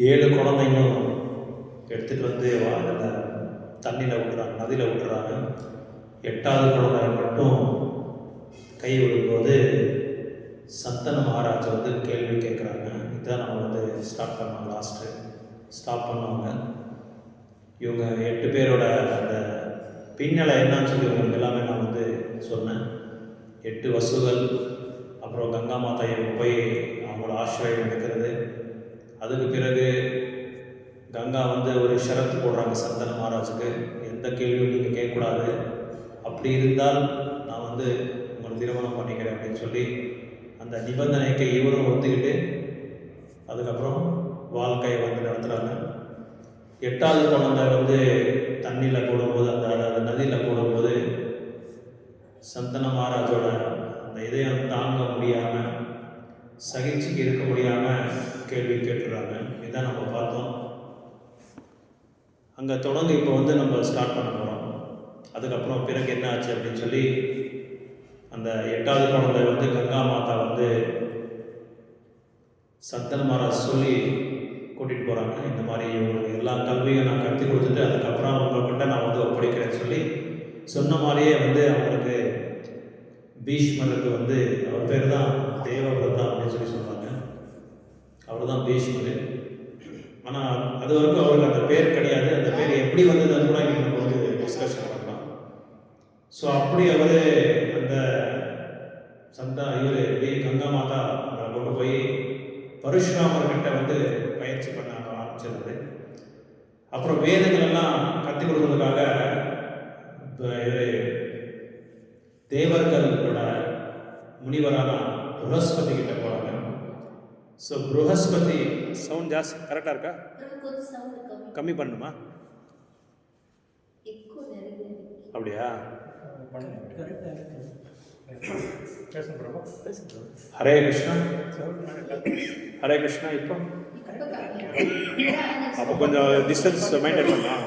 7 குழந்தைங்களும் எடுத்துகிட்டு வந்து அந்த தண்ணியில் விட்டுறாங்க, நதியில் விட்டுறாங்க. 8வது குழந்தை மட்டும் கை விடும்போது சந்தன மகாராஜ் வந்து கேள்வி கேட்குறாங்க. இதுதான் நம்ம வந்து ஸ்டார்ட் பண்ணோம், லாஸ்ட்டு ஸ்டாப் பண்ணுவாங்க. இவங்க 8 பேரோட அந்த பின்னலை என்னன்னு சொல்லி உங்களுக்கு எல்லாமே நான் வந்து சொன்னேன். 8 வசுகள், அப்புறம் கங்கா மாதாயை போய் அவங்களோட ஆசிரியம் எடுக்கிறது. அதுக்கு பிறகு கங்கா வந்து ஒரு ஷரத்து போடுறாங்க சந்தன மகாராஜுக்கு, எந்த கேள்வியும் நீங்கள் கேட்கக்கூடாது, அப்படி இருந்தால் நான் வந்து உங்களை திருமணம் பண்ணிக்கிறேன் அப்படின்னு சொல்லி அந்த நிபந்தனைக்கு இவரும் ஒத்துக்கிட்டு அதுக்கப்புறம் வாழ்க்கையை வந்து நடத்துகிறாங்க. 8வது குழந்தை வந்து தண்ணியில் போடும்போது அந்த நதியில் போடும்போது சந்தன மகாராஜோட அந்த இதயம் தாங்க முடியாமல், சகிச்சுக்கு இருக்க முடியாமல் கேள்வி கேட்டுடுறாங்க. இதான் நம்ம பார்த்தோம். அங்கே தொடர்ந்து இப்போ வந்து நம்ம ஸ்டார்ட் பண்ண போகிறோம். அதுக்கப்புறம் பிறகு என்ன ஆச்சு அப்படின்னு சொல்லி அந்த 8வது குழந்தை வந்து கங்கா மாதா வந்து சந்தன மகாராஜ் சொல்லி கூட்டிகிட்டு போகிறாங்க. இந்த மாதிரி இவங்களுக்கு எல்லா கல்வியும் நான் கற்றுக் கொடுத்துட்டு அதுக்கப்புறம் உங்கள்கிட்ட நான் வந்து ஒப்படைக்கிறேன்னு சொல்லி சொன்ன மாதிரியே வந்து அவங்களுக்கு பீஷ்மருக்கு வந்து அவர் பேர் தான் தேவவிரதா அப்படின்னு சொல்லி சொல்கிறாங்க. அவர் தான் பீஷ்மர். ஆனால் அது வரைக்கும் அவருக்கு அந்த பேர் கிடையாது. அந்த பேர் எப்படி வந்ததுன்னு கூட இங்கே நம்ம வந்து டிஸ்கஷன் பண்ணலாம். ஸோ அப்படி அவர் அந்த கங்கா மாதா கொண்டு போய் பரசுராமர்கிட்ட வந்து பயிற்சி பண்ண ஆரம்பிச்சிருந்தது. அப்புறம் வேதங்கள் எல்லாம் கற்றுக் கொடுக்கறதுக்காக தேவர்களோட முனிவரான ப்ரஹஸ்பதி கிட்ட போகிறாங்க. ஸோ ப்ரஹஸ்பதி சவுண்ட் ஜாஸ்தி கரெக்டாக இருக்கா? கம்மி பண்ணுமா? அப்படியா? ஹரே கிருஷ்ணா, ஹரே கிருஷ்ணா. இப்போ அப்போ கொஞ்சம் டிஸ்டன்ஸ் மெயின்டைன் பண்ணலாம்.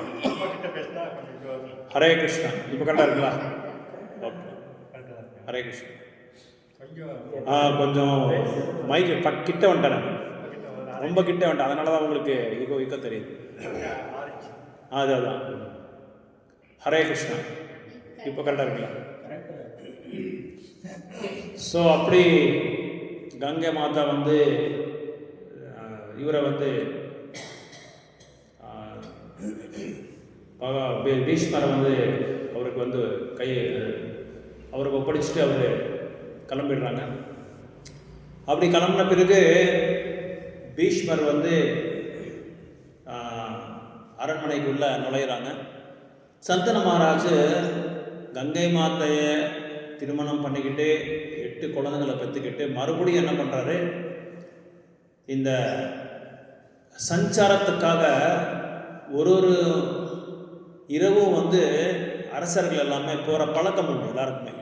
ஹரே கிருஷ்ணா இப்போ கரெக்டாக இருக்குங்களா? ஓகே, ஹரே கிருஷ்ணா. கொஞ்சம் மைக் கிட்ட வந்துட்டேன், ரொம்ப கிட்ட வந்துட்டேன், அதனால தான் உங்களுக்கு இக்க தெரியுது. அதுதான். ஹரே கிருஷ்ணா இப்போ கரெக்டாக இருக்குங்களா? ஸோ அப்படி கங்கை மாதா வந்து இவரை வந்து பீஷ்மரை வந்து அவருக்கு வந்து அவருக்கு ஒப்படைச்சிட்டு அவர் கிளம்பிடுறாங்க. அப்படி கிளம்பின பிறகு பீஷ்மர் வந்து அரண்மனைக்குள்ள நுழையிறாங்க. சந்தன மகாராஜ் கங்கை மாதையை திருமணம் பண்ணிக்கிட்டு 8 குழந்தைங்களை பெற்றுக்கிட்டு மறுபடியும் என்ன பண்ணுறாரு, இந்த சஞ்சாரத்துக்காக ஒரு இரவும் வந்து அரசர்கள் எல்லாமே போகிற பழக்கம் உண்டு எல்லாருக்குமே.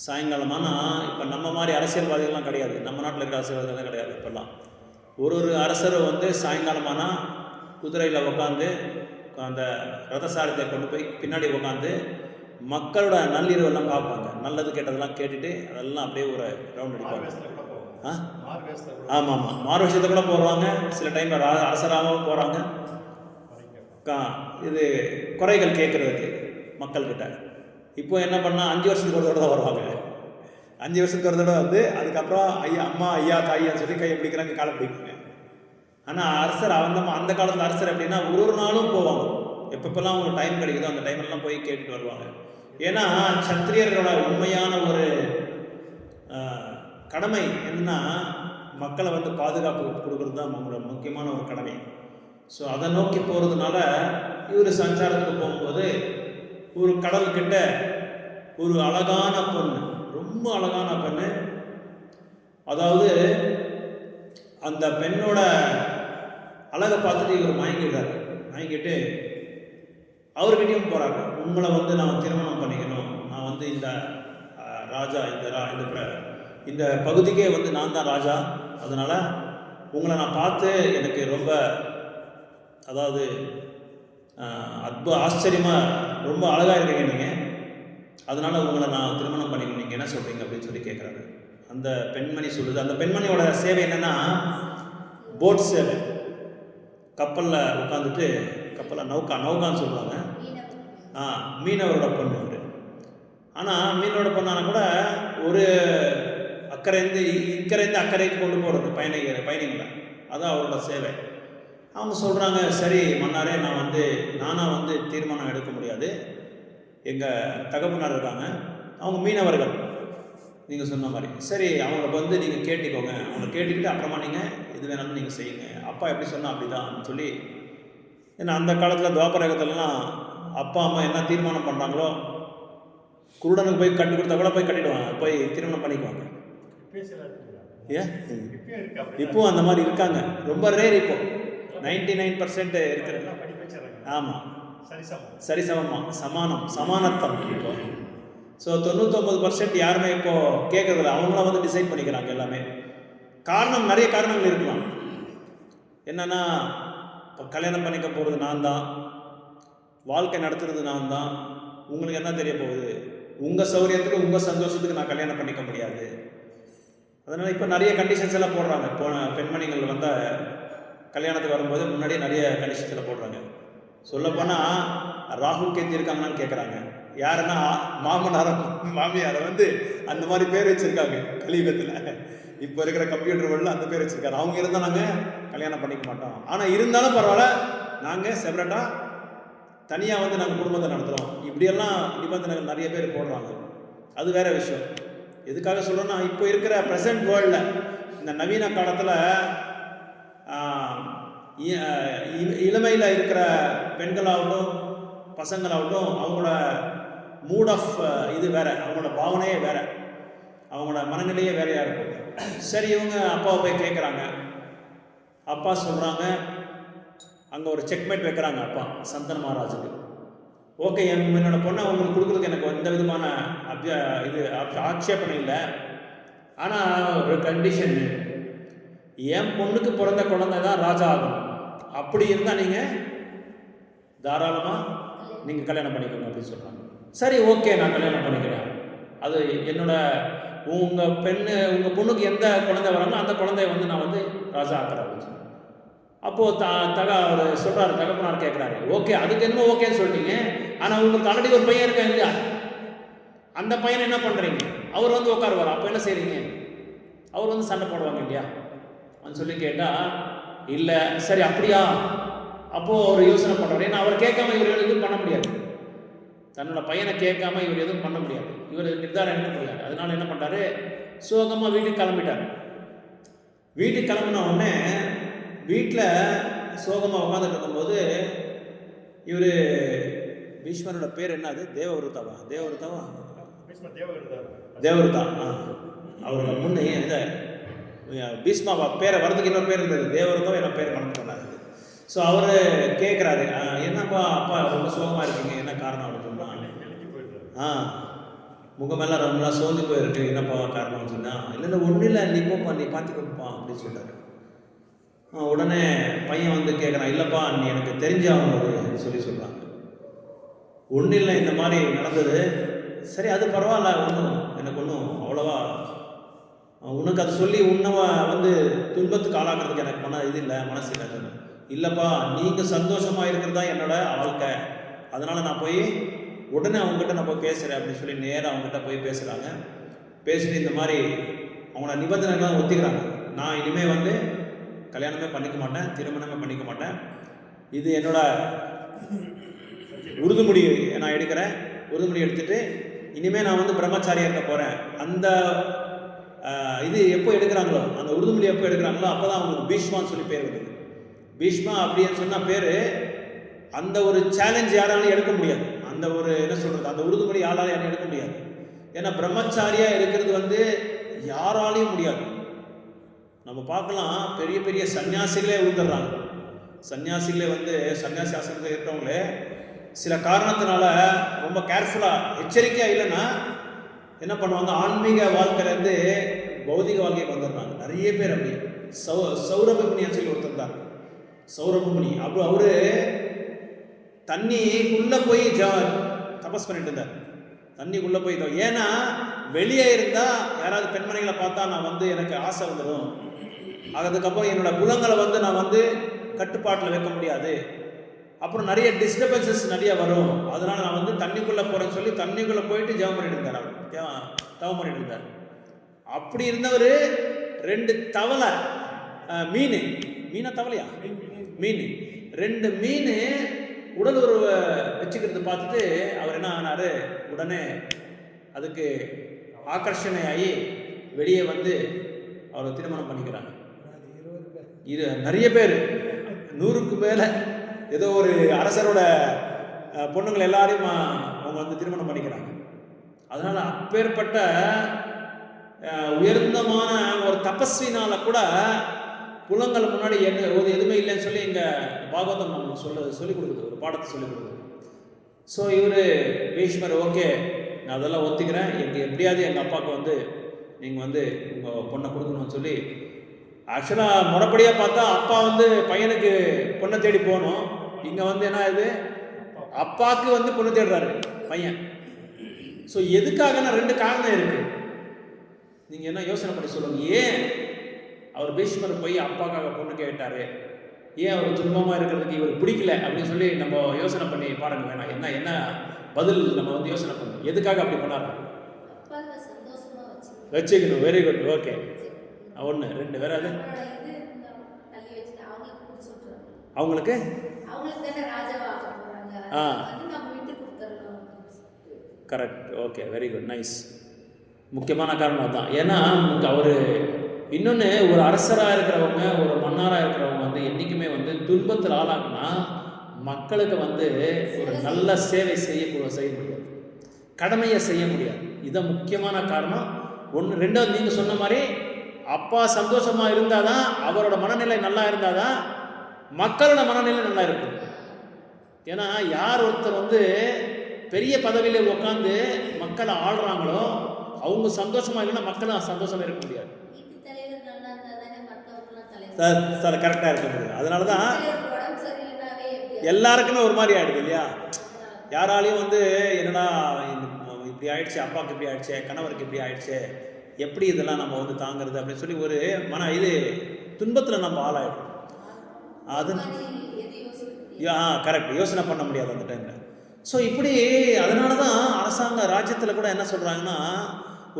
சாயங்காலமானா இப்போ நம்ம மாதிரி அரசியல்வாதிகள்லாம் கிடையாது, நம்ம நாட்டில் இருக்கிற அரசியல்வாதிகள்லாம் கிடையாது. இப்போல்லாம் ஒரு அரசரும் வந்து சாயங்காலமானா குதிரையில் உட்காந்து அந்த ரதசாரத்தை கொண்டு போய் பின்னாடி உட்காந்து மக்களோட நள்ளிரவெல்லாம் பார்ப்பாங்க. நல்லது கேட்டதெல்லாம் கேட்டுட்டு அதெல்லாம் அப்படியே ஒரு ரவுண்ட் அடிப்பாங்க. ஆமாம், மார்வேஷத்தை கூட போடுவாங்க. சில டைம் அரசராகவும் போகிறாங்க. இது குறைகள் கேட்குறதுக்கு மக்கள்கிட்ட. இப்போ என்ன பண்ணால் 5 வருஷத்துக்கு ஒரு தடவை தான் வருவாங்க. 5 வருஷத்துக்கு ஒரு தடவை வந்து அதுக்கப்புறம் ஐயா அம்மா ஐயா தாயான்னு சொல்லி கையை பிடிக்கிறாங்க, காலை பிடிப்பாங்க. ஆனால் அரசர் அந்த காலத்தில் அரசர் எப்படின்னா ஒரு நாளும் போவாங்க. எப்பப்பெல்லாம் அவங்களுக்கு டைம் கிடைக்குதோ அந்த டைம்லாம் போய் கேட்டுட்டு வருவாங்க. ஏன்னா சத்திரியர்களோட உண்மையான ஒரு கடமை என்னன்னா மக்களை வந்து பாதுகாப்பு கொடுக்குறது தான் அவங்களோட முக்கியமான ஒரு கடமை. ஸோ அதை நோக்கி போகிறதுனால இவர் சஞ்சாரத்துக்கு போகும்போது ஒரு கடல்கிட்ட ஒரு அழகான பொண்ணு, ரொம்ப அழகான பொண்ணு, அதாவது அந்த பெண்ணோட அழகை பார்த்துட்டு இவர் மயங்கிடுறாரு. மயங்கிட்டு அவர்கிட்டையும் போகிறாங்க, உங்களை வந்து நான் திருமணம் பண்ணிக்கணும், நான் வந்து இந்த ராஜா, இந்த பகுதிக்கே வந்து நான் தான் ராஜா, அதனால் உங்களை நான் பார்த்து எனக்கு ரொம்ப அதாவது ஆச்சரியமாக ரொம்ப அழகாக இருக்கீங்க நீங்கள், அதனால் உங்களை நான் திருமணம் பண்ணிக்கணும், நீங்கள் என்ன சொல்கிறீங்க அப்படின்னு சொல்லி கேட்குறாங்க. அந்த பெண்மணி சொல்லுது. அந்த பெண்மணியோட சேவை என்னென்னா போட் சேவை. கப்பலில் உட்காந்துட்டு, கப்பலில் நௌகான்னு சொல்லுவாங்க. மீனவரோட பொண்ணு அவர். ஆனால் மீனவரோட பொண்ணான கூட ஒரு இக்கரைந்து அக்கறைக்கு கொண்டு போகிறது பயணிகளை. அதுதான் அவரோட சேவை. அவங்க சொல்கிறாங்க, சரி மன்னாரே, நானாக தீர்மானம் எடுக்க முடியாது. எங்கள் தகப்பனார் இருக்காங்க, அவங்க மீனவர்கள், நீங்கள் சொன்ன மாதிரி. சரி, அவங்கள நீங்கள் கேட்டுக்கோங்க. அவங்கள கேட்டுக்கிட்டு அப்புறமா நீங்கள் எது வேணாலும் நீங்கள் செய்யுங்க. அப்பா எப்படி சொன்னால் அப்படி தான் சொல்லி. ஏன்னா அந்த காலத்தில் துவாபரகத்துலலாம் அப்பா அம்மா என்ன தீர்மானம் பண்ணுறாங்களோ, குருடனுக்கு போய் கட்டி கொடுத்தா கூட போய் கட்டிடுவாங்க, போய் திருமணம் பண்ணிக்குவாங்க. இப்போ அந்த மாதிரி இருக்காங்க, ரொம்ப ரேர். இப்போ 99% இருக்கிறது. ஆமாம், சரிசமமாக சமானத்தம் இப்போ. ஸோ 99% யாருமே இப்போது கேட்குறதில்ல. அவங்களாம் டிசைட் பண்ணிக்கிறாங்க எல்லாமே. காரணம், நிறைய காரணங்கள் இருக்கலாம். என்னென்னா, இப்போ கல்யாணம் பண்ணிக்க போகிறது நான் தான், வாழ்க்கை நடத்துறது நான் தான். உங்களுக்கு என்ன தெரிய போகுது? உங்கள் சௌகரியத்துக்கு, உங்கள் சந்தோஷத்துக்கு நான் கல்யாணம் பண்ணிக்க முடியாது. அதனால் இப்போ நிறைய கண்டிஷன்ஸ் எல்லாம் போடுறாங்க. பெண்மணிகள் கல்யாணத்துக்கு வரும்போது முன்னாடியே நிறைய கண்டிஷன்ஸ் எல்லாம் போடுறாங்க. சொல்லப்போனால் ராகுல் கேந்தி இருக்காங்கன்னு கேட்குறாங்க. யாருன்னா மாமியாரை அந்த மாதிரி பேர் வச்சுருக்காங்க கலியுகத்தில். இப்போ இருக்கிற கம்ப்யூட்டர் வேர்ல்டில் அந்த பேர் வச்சுருக்காரு. அவங்க இருந்தால் நாங்கள் கல்யாணம் பண்ணிக்க மாட்டோம். ஆனால் இருந்தாலும் பரவாயில்ல, நாங்கள் செப்பரேட்டாக தனியாக நாங்கள் குடும்பத்தை நடத்துகிறோம். இப்படியெல்லாம் நிபந்தனைகள் நிறைய பேர் போடுறாங்க. அது வேறு விஷயம். எதுக்காக சொல்கிறோன்னா, இப்போ இருக்கிற ப்ரெசன்ட் வேர்ல்டில், இந்த நவீன காலத்தில் இளமையில் இருக்கிற பெண்களாகட்டும் பசங்களாகட்டும், அவங்களோட மூட் ஆஃப் இது வேறு, அவங்களோட பாவனையே வேறு, அவங்களோட மனநிலையே வேறையாக இருக்கும். சரி, இவங்க அப்பாவை போய் கேட்குறாங்க. அப்பா சொல்கிறாங்க, அங்கே ஒரு செக்மேட் வைக்கிறாங்க அப்பா சந்தன் மகாராஜுக்கு. ஓகே, என்னோட பொண்ணை உங்களுக்கு கொடுக்குறதுக்கு எனக்கு எந்த விதமான ஆட்சேபனை இல்லை. ஆனால் ஒரு கண்டிஷன், என் பொண்ணுக்கு பிறந்த குழந்தை தான் ராஜா ஆகணும். அப்படி இருந்தால் நீங்கள் தாராளமாக நீங்கள் கல்யாணம் பண்ணிக்கோங்க அப்படின்னு சொல்கிறாங்க. சரி, ஓகே, நான் கல்யாணம் பண்ணிக்கிறேன். அது உங்கள் பொண்ணுக்கு எந்த குழந்தை வராங்களோ அந்த குழந்தைய நான் ராஜா ஆக்குறேன் அப்படின்னு சொல்கிறேன். அப்போது அவர் சொல்கிறாரு, தகப்பனார் கேட்குறாரு, ஓகே, அதுக்கு என்ன ஓகேன்னு சொல்லிட்டீங்க, ஆனால் உங்களுக்கு ஆல்ரெடி ஒரு பையன் இருக்கா இல்லையா? அந்த பையனை என்ன பண்ணுறீங்க? அவர் உட்காருவார், அப்போ என்ன செய்கிறீங்க? அவர் சண்டை போடுவாங்க இல்லையா அப்படின்னு சொல்லி கேட்டால், இல்லை. சரி, அப்படியா? அப்போது அவர் யோசனை பண்ணுறாரு. ஏன்னா அவர் கேட்காம இவர் எதுவும் பண்ண முடியாது. தன்னோட பையனை கேட்காம இவர் எதுவும் பண்ண முடியாது, இவர் நிர்தாரம் எடுக்க முடியாது. அதனால என்ன பண்ணுறாரு, சோகமாக வீட்டுக்கு கிளம்பிட்டார். வீட்டுக்கு கிளம்பின உடனே வீட்டில் சோகமாக உட்காந்துட்டு இருக்கும்போது, இவர் பீஷ்மரோட பேர் என்னது? தேவவிருத்தா. அவரோட முன்னே இந்த பீஷ்மா பேரை வரதுக்கு இன்னொரு பேர் இருந்தது, தேவவிருத்தம் என்ன பேர் பண்ண சொன்னார். ஸோ அவர் கேட்குறாரு, என்னப்பா அப்பா ரொம்ப சோகமாக இருக்கீங்க, என்ன காரணம் அப்படின்னு சொன்னால், முகமெல்லாம் ரொம்ப சோர்ந்து போயிருக்கு, என்னப்பா காரணம்னு சொன்னால், இல்லை ஒன்றும் இல்லை, நீ போப்பா, நீ பார்த்துக்கோப்பா அப்படின்னு சொல்கிறாரு. உடனே பையன் கேட்குறான், இல்லைப்பா நீ எனக்கு தெரிஞ்சாகணும் சொல்கிறாங்க. ஒன்றும் இல்லை, இந்த மாதிரி நடந்தது. சரி, அது பரவாயில்ல, எனக்கு ஒன்றும் அவ்வளோவா உனக்கு அதை சொல்லி உன்னை துன்பத்துக்கு ஆளாக்குறதுக்கு எனக்கு இது இல்லை, மனசு இல்லை. இல்லைப்பா, நீங்கள் சந்தோஷமாக இருக்கிறது தான் என்னோட வாழ்க்கை. அதனால் நான் போய் உடனே அவங்ககிட்ட நான் போய் பேசுகிறேன் அப்படின்னு சொல்லி நேராக அவங்ககிட்ட போய் பேசுகிறாங்க. பேசிட்டு இந்த மாதிரி அவங்களோட நிபந்தனைகள்லாம் ஒத்திக்கிறாங்க. நான் இனிமேல் கல்யாணமே பண்ணிக்க மாட்டேன், திருமணமே பண்ணிக்க மாட்டேன். இது என்னோட உறுதிமொழி நான் எடுக்கிறேன். உறுதிமொழி எடுத்துகிட்டு இனிமேல் நான் பிரம்மச்சாரியாக இருக்க போகிறேன். அந்த இது எப்போ எடுக்கிறாங்களோ, அந்த உறுதிமொழி எப்போ எடுக்கிறாங்களோ அப்போ தான் அவங்களுக்கு பீஷ்மான்னு சொல்லி பேர் வருது. பீஷ்மா அப்படின்னு சொன்னால் பேர், அந்த ஒரு சேலஞ்ச் யாராலையும் எடுக்க முடியாது. அந்த ஒரு என்ன சொல்கிறது, அந்த உறுதிமொழி யாராலையும் எடுக்க முடியாது. ஏன்னா பிரம்மச்சாரியாக இருக்கிறது யாராலையும் முடியாது. நம்ம பார்க்கலாம், பெரிய பெரிய சன்னியாசிகளே விழுந்துடுறாங்க. சன்னியாசிகளே சன்னியாசி ஆசிரமத்தில் இருக்கிறவங்களே சில காரணத்தினால ரொம்ப கேர்ஃபுல்லாக எச்சரிக்கையாக இல்லைன்னா என்ன பண்ணுவாங்க, ஆன்மீக வாழ்க்கையிலேருந்து பௌதிக வாழ்க்கைக்கு வந்துடுறாங்க நிறைய பேர். அப்படி சௌரபமுனின்னு சொல்லி ஒருத்தர் தான், சௌரபமுனி. அப்போ அவரு தண்ணிக்குள்ளே போய் தபஸ் பண்ணிட்டு இருந்தார். தண்ணிக்குள்ளே போய், ஏன்னா வெளியே இருந்தால் யாராவது பெண்மணிகளை பார்த்தா நான் எனக்கு ஆசை வந்துடும். அதுக்கப்புறம் என்னோட குலங்களை நான் கட்டுப்பாட்டில் வைக்க முடியாது, அப்புறம் நிறைய டிஸ்டர்பன்சஸ் நிறைய வரும், அதனால் நான் வந்து தண்ணிக்குள்ளே போகிறேன்னு சொல்லி தண்ணிக்குள்ளே போயிட்டு ஜெபம் பண்ணிட்டு இருந்தார். அவர் தவம் பண்ணிட்டு இருந்தார். அப்படி இருந்தவர் 2 தவளை மீனா தவளையா மீன் 2 மீன் உடல் உறவை வச்சுக்கிறது பார்த்துட்டு அவர் என்ன ஆனார், உடனே அதுக்கு ஆகர்ஷணை ஆகி வெளியே வந்து அவரை திருமணம் பண்ணிக்கிறாங்க. இது நிறைய பேர் 100க்கு மேலே ஏதோ ஒரு அரசரோட பொண்ணுங்களை எல்லாரையும் அவங்க வந்து திருமணம் பண்ணிக்கிறாங்க. அதனால் அப்பேற்பட்ட உயர்ந்தமான ஒரு தபஸ்வினால கூட புலங்கள் முன்னாடி எதுவுமே இல்லைன்னு சொல்லி இங்கே பாகவதம் நம்மளுக்கு சொல்லிக் கொடுக்குது, ஒரு பாடத்தை சொல்லிக் கொடுக்குது. ஸோ இவர் பீஷ்மர் ஓகே நான் அதெல்லாம் ஒத்துக்கிறேன், எப்படியாவது எங்கள் அப்பாவுக்கு வந்து நீங்கள் வந்து உங்கள் பொண்ணை கொடுக்கணும்னு சொல்லி, ஆக்சுவலாக முறைப்படியாக பார்த்தா அப்பா வந்து பையனுக்கு பொண்ணை தேடி போகணும். இங்கே வந்து என்ன இது அப்பாவுக்கு வந்து பொண்ணு தேடுறாரு பையன். ஸோ எதுக்காகனா 2 காரணம் இருக்குது. நீங்கள் என்ன யோசனை பண்ணி சொல்லுங்க. ஏன் அவர் பீஷ்மர் போய் அப்பாக்காக பொண்ணு கேட்டார், ஏன் அவர் துன்பமாக இருக்கிறதுக்கு இவர் பிடிக்கல அப்படின்னு சொல்லி நம்ம யோசனை பண்ணி பாருங்க. வேணாம் என்ன பதில் நம்ம வந்து யோசனை பண்ணணும், எதுக்காக அப்படி பண்ணார் வச்சுக்கணும். Very good, okay. 1 2 வேற அது அவங்களுக்கு correct, okay, very good, nice. முக்கியமான காரணம் தான். ஏன்னா அவர் இன்னொன்று ஒரு அரசராக இருக்கிறவங்க, ஒரு மன்னராக இருக்கிறவங்க வந்து என்றைக்குமே வந்து துன்பத்தில் ஆளாக்குனா மக்களுக்கு வந்து ஒரு நல்ல சேவை செய்ய முடியாது, கடமையை செய்ய முடியாது. இதான் முக்கியமான காரணம். 1 2வது நீங்கள் சொன்ன மாதிரி அப்பா சந்தோஷமாக இருந்தால் தான், அவரோட மனநிலை நல்லா இருந்தால் தான் மக்களோட மனநிலை நல்லா இருக்கும். ஏன்னா யார் ஒருத்தர் வந்து பெரிய பதவியில் உட்காந்து மக்களை ஆள்றாங்களோ அவங்க சந்தோஷமாக இல்லைன்னா மக்களும் சந்தோஷமாக இருக்க முடியாது. சார் கரெக்டாக இருக்க முடியும். அதனால தான் எல்லாருக்குமே ஒரு மாதிரி ஆகிடுது இல்லையா. யாராலையும் வந்து என்னடா இப்படி ஆயிடுச்சு, அப்பாவுக்கு இப்படி ஆயிடுச்சு, கணவருக்கு இப்படி ஆயிடுச்சு, எப்படி இதெல்லாம் நம்ம வந்து தாங்கிறது அப்படின்னு சொல்லி ஒரு இது துன்பத்தில் நம்ம ஆளாயிடும். அது கரெக்ட், யோசனை பண்ண முடியாது அந்த டைமில். ஸோ இப்படி அதனால தான் அரசாங்க ராஜ்யத்தில் கூட என்ன சொல்கிறாங்கன்னா,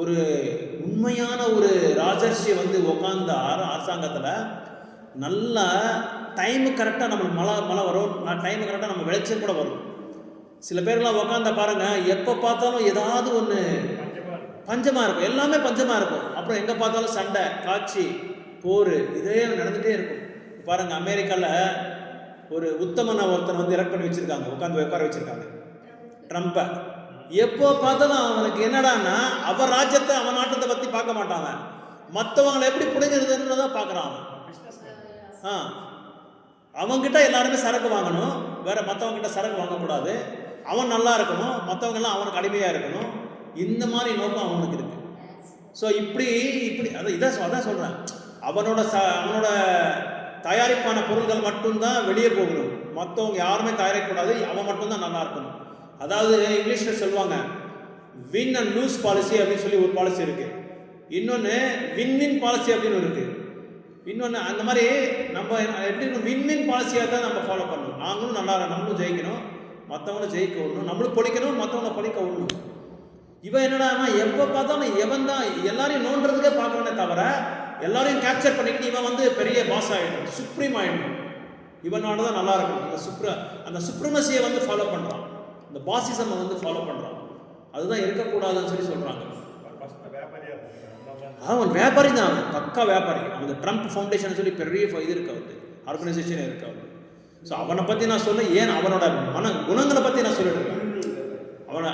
ஒரு உண்மையான ஒரு ராஜர்ஷி வந்து உட்காந்த அரசாங்கத்தில் நல்ல டைமு கரெக்டாக நம்மளுக்கு மழை வரும், டைமு கரெக்டாக நம்ம விளைச்சல் கூட வரும். சில பேர்லாம் உட்காந்த பாருங்கள், எப்போ பார்த்தாலும் ஏதாவது ஒன்று பஞ்சமாக இருக்கும், எல்லாமே பஞ்சமாக இருக்கும். அப்புறம் எங்கே பார்த்தாலும் சண்டை காட்சி போர் இதே நடந்துகிட்டே இருக்கும். பாருங்கள், அமெரிக்காவில் ஒரு உத்தமனை ஒருத்தர் வந்து எலக்ட் பண்ணி வச்சுருக்காங்க, உட்கார வச்சுருக்காங்க ட்ரம்ப்பை. எப்போ பார்த்தாலும் அவனுக்கு என்னடான்னா அவர் ராஜ்யத்தை அவன் நாட்டத்தை பற்றி பார்க்க மாட்டாங்க, மற்றவங்களை எப்படி பிடிக்கிறதுன்றதான் பார்க்குறான் அவன். அவன்கிட்ட எல்லாருமே சரக்கு வாங்கணும், வேறு மற்றவங்ககிட்ட சரக்கு வாங்கக்கூடாது, அவன் நல்லா இருக்கணும், மற்றவங்கெல்லாம் அவனுக்கு அடிமையாக இருக்கணும், இந்த மாதிரி நோக்கம் அவனுக்கு இருக்கு. ஸோ இப்படி அதான் சொல்கிறேன், அவனோட தயாரிப்பான பொருள்கள் மட்டும்தான் வெளியே போகணும், மற்றவங்க யாருமே தயாரிக்கக்கூடாது, அவன் மட்டும்தான் நல்லா இருக்கணும். அதாவது இங்கிலீஷில் சொல்லுவாங்க வின் அண்ட் லூஸ் பாலிசி அப்படின்னு சொல்லி ஒரு பாலிசி இருக்குது, இன்னொன்று வின் பாலிசி அப்படின்னு இருக்குது, இன்னொன்று அந்த மாதிரி நம்ம எப்படி வின் பாலிசியாக தான் நம்ம ஃபாலோ பண்ணணும். நாங்களும் நல்லா நம்மளும் ஜெயிக்கணும், மற்றவங்களும் ஜெயிக்க விடணும், நம்மளும் படிக்கணும், மற்றவங்களை படிக்க விடணும். இவன் என்னடா எப்போ பார்த்தாலும் எவன் தான் எல்லாரையும் நோண்டுறதுக்கே பார்க்கறனே தவிர எல்லாரையும் கேப்சர் பண்ணிக்கிட்டு இவன் வந்து பெரிய பாஸ் ஆகிடும், சுப்ரீம் ஆகிடும், இவனோட தான் நல்லா இருக்கும். அந்த சுப்ரமசியை வந்து ஃபாலோ பண்ணுறான், இந்த பாசிசமை வந்து ஃபாலோ பண்ணுறான், அதுதான் இருக்கக்கூடாதுன்னு சொல்லி சொல்கிறாங்க. அவன் வியாபாரி தான், அவன் பக்கா வியாபாரி. அவங்க ட்ரம்ப் ஃபவுண்டேஷன் சொல்லி பெரிய இது இருக்கு, அவருக்கு ஆர்கனைசேஷன் இருக்கு அவருக்கு. ஸோ அவனை பற்றி நான் சொல்ல, ஏன் அவனோட குணங்களை பற்றி நான் சொல்லிட்டு அவனை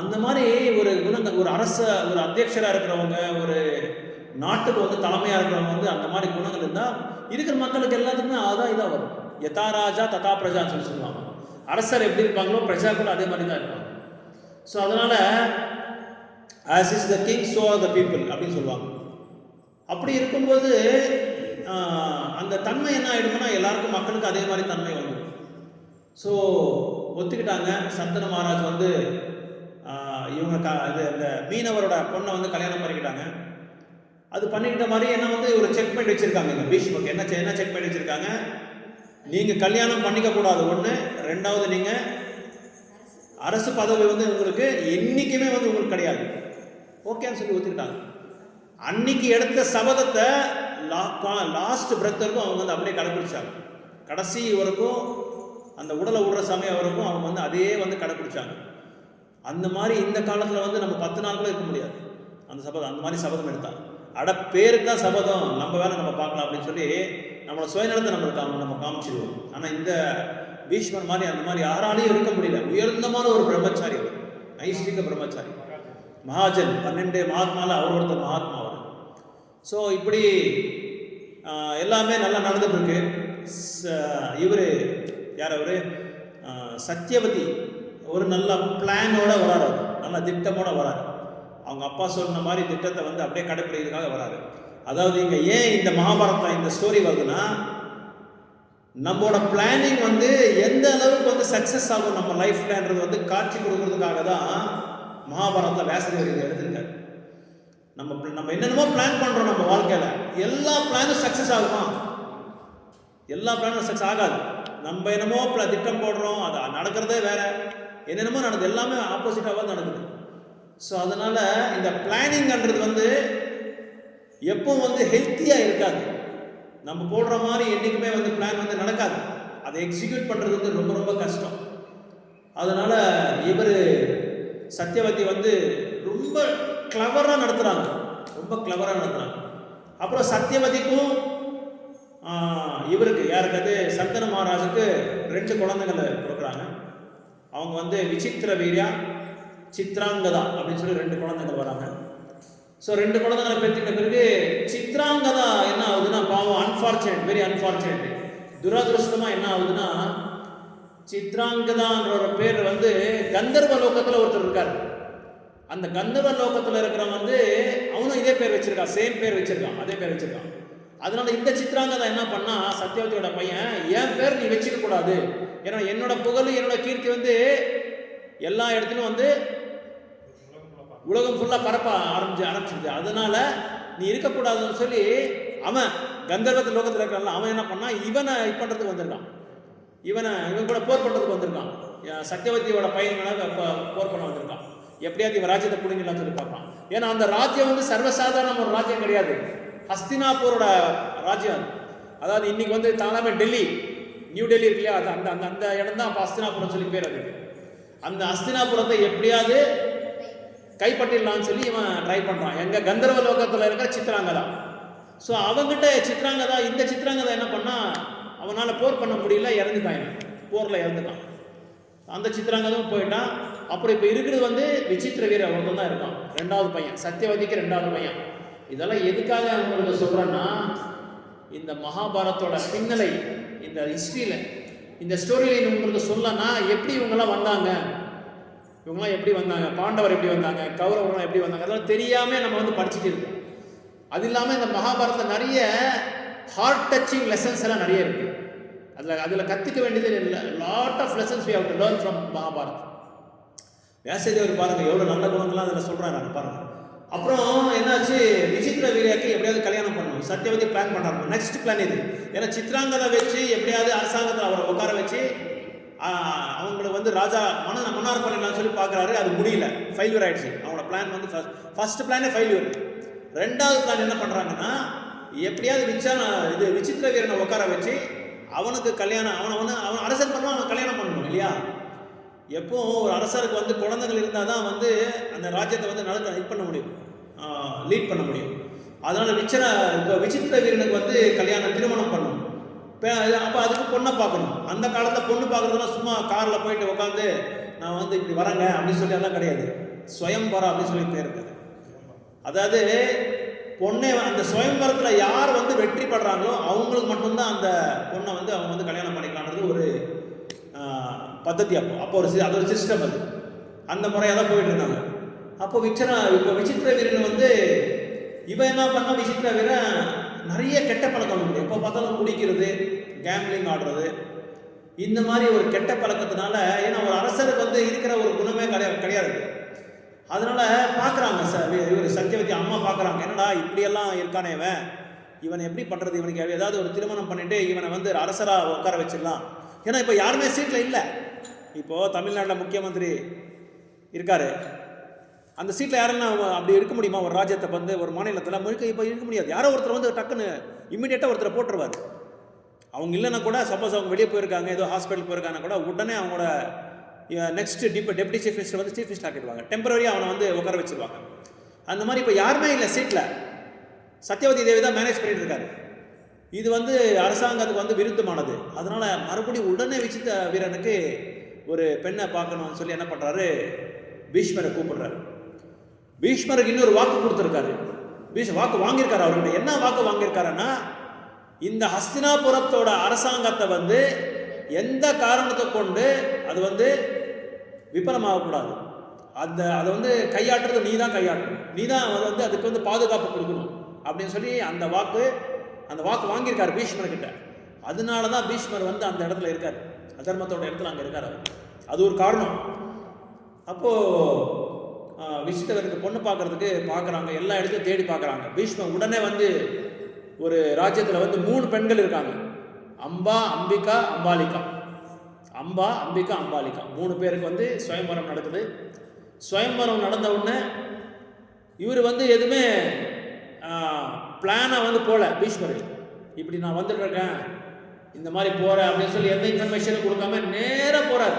அந்த மாதிரி ஒரு குணங்கள், ஒரு ஒரு அத்தியட்சராக இருக்கிறவங்க, ஒரு நாட்டுக்கு வந்து தலைமையாக இருக்கிறவங்க வந்து அந்த மாதிரி குணங்கள் இருந்தால் இருக்கிற மக்களுக்கு எல்லாத்துக்குமே அதான் இதாக வரும். யதா ராஜா ததா பிரஜான்னு சொல்லி சொல்லுவாங்க. அரசர் எப்படி இருப்பாங்களோ பிரஜா கூட அதே மாதிரி தான் இருப்பாங்க. ஸோ அதனால் as is the king so are the people அப்படின்னு சொல்லுவாங்க. அப்படி இருக்கும்போது அந்த தன்மை என்ன ஆகிடும்னா எல்லாருக்கும் மக்களுக்கு அதே மாதிரி தன்மை வந்துடும். ஸோ ஒத்துக்கிட்டாங்க. சந்தன மகாராஜ் வந்து இவங்க இந்த மீனவரோட பொண்ணை வந்து கல்யாணம் பண்ணிக்கிட்டாங்க. அது பண்ணிக்கிட்ட மாதிரி என்ன வந்து ஒரு செக் பாயிண்ட் வச்சுருக்காங்க. இங்கே பீஷ்மருக்கு என்ன செக் பாயிண்ட் வச்சுருக்காங்க, நீங்கள் கல்யாணம் பண்ணிக்க கூடாது ஒன்று, ரெண்டாவது நீங்கள் அரசு பதவி வந்து உங்களுக்கு என்றைக்குமே வந்து உங்களுக்கு கிடையாது, ஓகேன்னு சொல்லி ஒத்துக்கிட்டாங்க. அன்னைக்கு எடுத்த சபதத்தை லாஸ்ட் பிரெத் வரைக்கும் அவங்க வந்து அப்படியே கடைப்பிடிச்சாங்க. கடைசி வரைக்கும் அந்த உடலை விடுற சமயம் வரைக்கும் அவங்க வந்து அதே வந்து கடைப்பிடிச்சாங்க. அந்த மாதிரி இந்த காலத்தில் வந்து நம்ம 10 நாள் கூட இருக்க முடியாது. அந்த மாதிரி சபதம் எடுத்தாங்க. பேருக்கு தான் சபதம், நம்ம வேலை நம்ம பார்க்கலாம் அப்படின்னு சொல்லி நம்மளோட சுயநலத்தை நம்ம காமிச்சிடுவோம். ஆனால் இந்த பீஷ்மர் மாதிரி அந்த மாதிரி யாராலையும் இருக்க முடியல. உயர்ந்தமான ஒரு பிரம்மச்சாரி, அவர் நைஷ்டிக பிரம்மச்சாரி, மகாஜன். 12 மகாத்மாவில் அவர் ஒருத்தர் மகாத்மா அவர். ஸோ இப்படி எல்லாமே நல்லா நடந்துட்டு இருக்கு. இவர் யார், அவர் சத்யவதி ஒரு நல்ல பிளானோட வராரு, நல்ல திட்டமோட வராரு. அவங்க அப்பா சொன்ன மாதிரி திட்டத்தை வந்து அப்படியே கடைப்பிடிக்கிறதுக்காக வராரு. அதாவது இங்கே ஏன் இந்த மகாபாரதம் இந்த ஸ்டோரி வருதுன்னா, நம்மளோட பிளானிங் வந்து எந்த அளவுக்கு வந்து சக்ஸஸ் ஆகும் நம்ம லைஃப்லன்றது வந்து காட்சி கொடுக்கறதுக்காக தான் மகாபாரதத்தை வியாசதேவர் இதை எடுத்திருக்காரு. நம்ம என்னென்னமோ பிளான் பண்ணுறோம் நம்ம வாழ்க்கையில், எல்லா பிளானும் சக்ஸஸ் ஆகுமா? எல்லா பிளானும் சக்ஸஸ் ஆகாது. நம்ம என்னமோ திட்டம் போடுறோம், அது நடக்கிறதே வேற, என்னென்னமோ நடக்குது, எல்லாமே ஆப்போசிட்டாக நடக்குது. ஸோ அதனால் இந்த பிளானிங்ன்றது வந்து எப்பவும் வந்து ஹெல்த்தியாக இருக்காது. நம்ம போடுற மாதிரி என்றைக்குமே வந்து பிளான் வந்து நடக்காது. அதை எக்ஸிக்யூட் பண்ணுறது வந்து ரொம்ப ரொம்ப கஷ்டம். அதனால் இவர் சத்யவதி வந்து ரொம்ப கிளவராக நடத்துகிறாங்க, ரொம்ப கிளவராக நடத்துகிறாங்க. அப்புறம் சத்யவதிக்கும் இவருக்கு யாருக்கு சந்தன மகாராஜுக்கு 2 குழந்தைகளை கொடுக்குறாங்க. அவங்க வந்து விசித்திர வீரியா, சித்ராங்கதா அப்படின்னு சொல்லி 2 குழந்தைகள் வராங்க. ஸோ 2 குழந்தைகளை பெற்றுக்கிட்ட பிறகு சித்ராங்கதா என்ன ஆகுதுன்னா, பாவம் அன்ஃபார்ச்சுனேட், வெரி அன்ஃபார்ச்சுனேட், துரதிருஷ்டமாக என்ன ஆகுதுன்னா, சித்ராங்கதான்ற ஒரு பேர் வந்து கந்தர்வ லோகத்தில் ஒருத்தர் இருக்கார். அந்த கந்தர்வ லோகத்தில் இருக்கிறவன் வந்து அவனும் இதே பேர் வச்சிருக்கான், சேம் பேர் வச்சிருக்கான், அதே பேர் வச்சிருக்கான். அதனால இந்த சித்ராங்கதா என்ன பண்ணா, சத்யவதியோட பையன், என் பேர் நீ வச்சுக்க கூடாது, ஏன்னா என்னோட புகழ் என்னோட கீர்த்தி வந்து எல்லா இடத்துலையும் வந்து உலகம் ஃபுல்லாக பரப்ப ஆரம்பிச்சிருது. அதனால நீ இருக்கக்கூடாதுன்னு சொல்லி அவன் கந்தர்வ லோகத்தில் இருக்கிறான்ல, அவன் என்ன பண்ணான், இவனை பண்ணுறதுக்கு வந்திருக்கான், இவன் கூட போர் பண்ணுறதுக்கு வந்திருக்கான். சத்யவதியோட பையன்களாக போர் பண்ண வந்திருக்கான். எப்படியாவது இவன் ராஜ்யத்தை பிடிங்கலாம்னு சொல்லி பார்ப்பான். ஏன்னா அந்த ராஜ்யம் வந்து சர்வசாதாரண ஒரு ராஜ்யம் கிடையாது, ஹஸ்தினாபூரோட ராஜ்யம். அதாவது இன்னைக்கு வந்து தானாமே டெல்லி, நியூ டெல்லி இருக்கு இல்லையா, அது அந்த இடம் தான் அப்போ ஹஸ்தினாபுரம் சொல்லி பேர். அதுக்கு அந்த ஹஸ்தினாபுரத்தை எப்படியாவது கைப்பற்றிடலான்னு சொல்லி இவன் ட்ரை பண்ணுறான். எங்கள் கந்தர்வ லோகத்தில் இருக்கிற சித்ராங்கதா. ஸோ அவங்ககிட்ட சித்ராங்கதா, இந்த சித்ராங்கதா என்ன பண்ணால், அவனால் போர் பண்ண முடியல, இறந்துட்டான், போரில் இறந்துட்டான். அந்த சித்ராங்கதும் போயிட்டான். அப்புறம் இப்போ இருக்கிறது வந்து விசித்திர வீர ஒருத்தன் தான் இருக்கான், 2வது பையன், சத்யவதிக்கு 2வது பையன். இதெல்லாம் எதுக்காக உங்களுக்கு சொல்கிறேன்னா, இந்த மகாபாரத்தோட பின்னலை, இந்த ஹிஸ்ட்ரியில், இந்த ஸ்டோரியில் உங்களுக்கு சொல்லனா எப்படி இவங்கெல்லாம் வந்தாங்க, இவங்களாம் எப்படி வந்தாங்க, பாண்டவர் எப்படி வந்தாங்க, கௌரவர்கள் எப்படி வந்தாங்க, அதெல்லாம் தெரியாமல் நம்ம வந்து படிச்சுட்டு இருக்கோம். அது இல்லாமல் இந்த மகாபாரதத்தில் நிறைய ஹார்ட் டச்சிங் லெசன்ஸ் எல்லாம் நிறைய இருக்குது. அதில் கற்றுக்க வேண்டியது இல்லை. Lot of lessons we have to learn from Mahabharat. வியாசதேவர் பாருங்கள் எவ்வளோ நல்ல குணங்கள்லாம் அதில் சொல்கிறாங்க பாருங்கள். அப்புறம் என்னாச்சு, விசித்திர வீரியாக்கு எப்படியாவது கல்யாணம் பண்ணணும் சத்யவதி பிளான் பண்ணுறாங்க. நெக்ஸ்ட் பிளான் இது. ஏன்னா சித்ராங்கதை வச்சு எப்படியாவது அரசாங்கத்தில் அவரை உட்கார வச்சு அவங்களுக்கு வந்து ராஜா மன்னார் பண்ணிடலாம்னு சொல்லி பார்க்குறாரு. அது முடியல, ஃபெயில்யூர் ஆகிடுச்சு. அவங்களோட பிளான் வந்து ஃபர்ஸ்ட் பிளானே ஃபெயில்யூர். 2வது பிளான் என்ன பண்ணுறாங்கன்னா, எப்படியாவது விசித்திர வீரனை உட்கார வச்சு அவனுக்கு கல்யாணம், அவன் அரசன் பண்ணுவான், அவன் கல்யாணம் பண்ணணும் இல்லையா. எப்போவும் ஒரு அரசருக்கு வந்து குழந்தைகள் இருந்தால் தான் வந்து அந்த ராஜ்யத்தை வந்து இது பண்ண முடியும், லீட் பண்ண முடியும். அதனால் இப்போ விசித்திர வீரனுக்கு வந்து திருமணம் பண்ணணும். அப்போ அதுக்கு பொண்ணை பார்க்கணும். அந்த காலத்தில் பொண்ணு பார்க்குறதுனா சும்மா காரில் போயிட்டு உட்காந்து நான் வந்து இப்படி வரேங்க அப்படின்னு சொல்லி அதெல்லாம் கிடையாது. ஸ்வயம்பரம் அப்படின்னு சொல்லி பேர் இருக்குது. அதாவது பொண்ணை அந்த ஸ்வயம்பரத்தில் யார் வந்து வெற்றி படுறாங்களோ அவங்களுக்கு மட்டும்தான் அந்த பொண்ணை வந்து அவங்க வந்து கல்யாணம் பண்ணிக்கலான்றது ஒரு பద్ధதி. அப்போ அது ஒரு சிஸ்டம். அது அந்த முறையாக தான் போயிட்டு இருந்தாங்க. அப்போ விசித்திர வீரன் வந்து இவன் என்ன பண்ணால், விசித்திர வீரன் நிறைய கெட்ட பழக்கம் இருக்குது. எப்போ பார்த்தாலும் குடிக்கிறது, கேம்லிங் ஆடுறது, இந்த மாதிரி ஒரு கெட்ட பழக்கத்தினால, ஏன்னா ஒரு அரசருக்கு வந்து இருக்கிற ஒரு குணமே கிடையாது. அதனால் பார்க்குறாங்க இவர் சத்தியவதி அம்மா பார்க்குறாங்க, என்னடா இப்படியெல்லாம் இருக்கானே இவனை எப்படி பண்ணுறது, இவனுக்கு ஏதாவது ஒரு திருமணம் பண்ணிவிட்டு இவனை வந்து அரசராக உட்கார வச்சிடலாம். ஏன்னா இப்போ யாருமே சீட்டில் இல்லை. இப்போது தமிழ்நாட்டில் முக்கியமந்திரி இருக்கார், அந்த சீட்டில் யாருன்னா அப்படி இருக்க முடியுமா? ஒரு ராஜ்யத்தை வந்து ஒரு மாநிலத்தில் முழுக்க இப்போ இருக்க முடியாது. யாரோ ஒருத்தர் வந்து டக்குன்னு இம்மிடியேட்டாக ஒருத்தரை போட்டுருவார். அவங்க இல்லைன்னா கூட, சப்போஸ் அவங்க வெளியே போயிருக்காங்க, ஏதோ ஹாஸ்பிட்டல் போயிருக்காங்க கூட, உடனே அவங்களோட நெக்ஸ்ட் டெப்டி சீஃப் மினிஸ்டர் வந்து சீஃப் மினிஸ்டர் ஆக்கிடுவாங்க, டெம்பரரியாக அவனை வந்து உட்கார வச்சுருவாங்க. அந்த மாதிரி இப்போ யாருமே இல்லை சீட்டில். சத்யவதி தேவி தான் மேனேஜ் பண்ணிட்டு இருக்காரு. இது வந்து அரசாங்கத்துக்கு வந்து விருத்தமானது. அதனால் மறுபடியும் உடனே விசித்த வீரனுக்கு ஒரு பெண்ணை பார்க்கணும்னு சொல்லி என்ன பண்ணுறாரு, பீஷ்மரை கூப்பிடுறாரு. பீஷ்மருக்கு இன்னொரு வாக்கு கொடுத்துருக்காரு. வாக்கு வாங்கியிருக்காரு அவர்கிட்ட. என்ன வாக்கு வாங்கியிருக்காருன்னா, இந்த ஹஸ்தினாபுரத்தோட அரசாங்கத்தை வந்து எந்த காரணத்தை கொண்டு அது வந்து விபலமாகக்கூடாது, அதை வந்து கையாட்டுறது நீ தான் கையாட்டணும், நீ தான் வந்து அதுக்கு வந்து பாதுகாப்பு கொடுக்கணும் அப்படின்னு சொல்லி அந்த வாக்கு வாங்கியிருக்காரு பீஷ்மர்கிட்ட. அதனால தான் பீஷ்மர் வந்து அந்த இடத்துல இருக்கார், அதர்மத்தோட இடத்துல அங்கே இருக்கார் அவர். அது ஒரு காரணம். அப்போது விசித்தவருக்கு பொண்ணு பார்க்கறதுக்கு பார்க்குறாங்க, எல்லா இடத்தையும் தேடி பார்க்குறாங்க. பீஷ்மர் உடனே வந்து ஒரு ராஜ்யத்தில் வந்து 3 பெண்கள் இருக்காங்க, அம்பா, அம்பிகா, அம்பாலிகா. அம்பா, அம்பிகா, அம்பாலிகா 3 பேருக்கு வந்து சுயம்பரம் நடக்குது. சுயம்பரம் நடந்த உடனே இவர் வந்து எதுவுமே பிளானாக வந்து போகல. பீஷ்மர் இப்படி நான் வந்துட்டுருக்கேன், இந்த மாதிரி போகிறேன் அப்படின்னு சொல்லி எந்த இன்ஃபர்மேஷனும் கொடுக்காம நேராக போகிறாரு.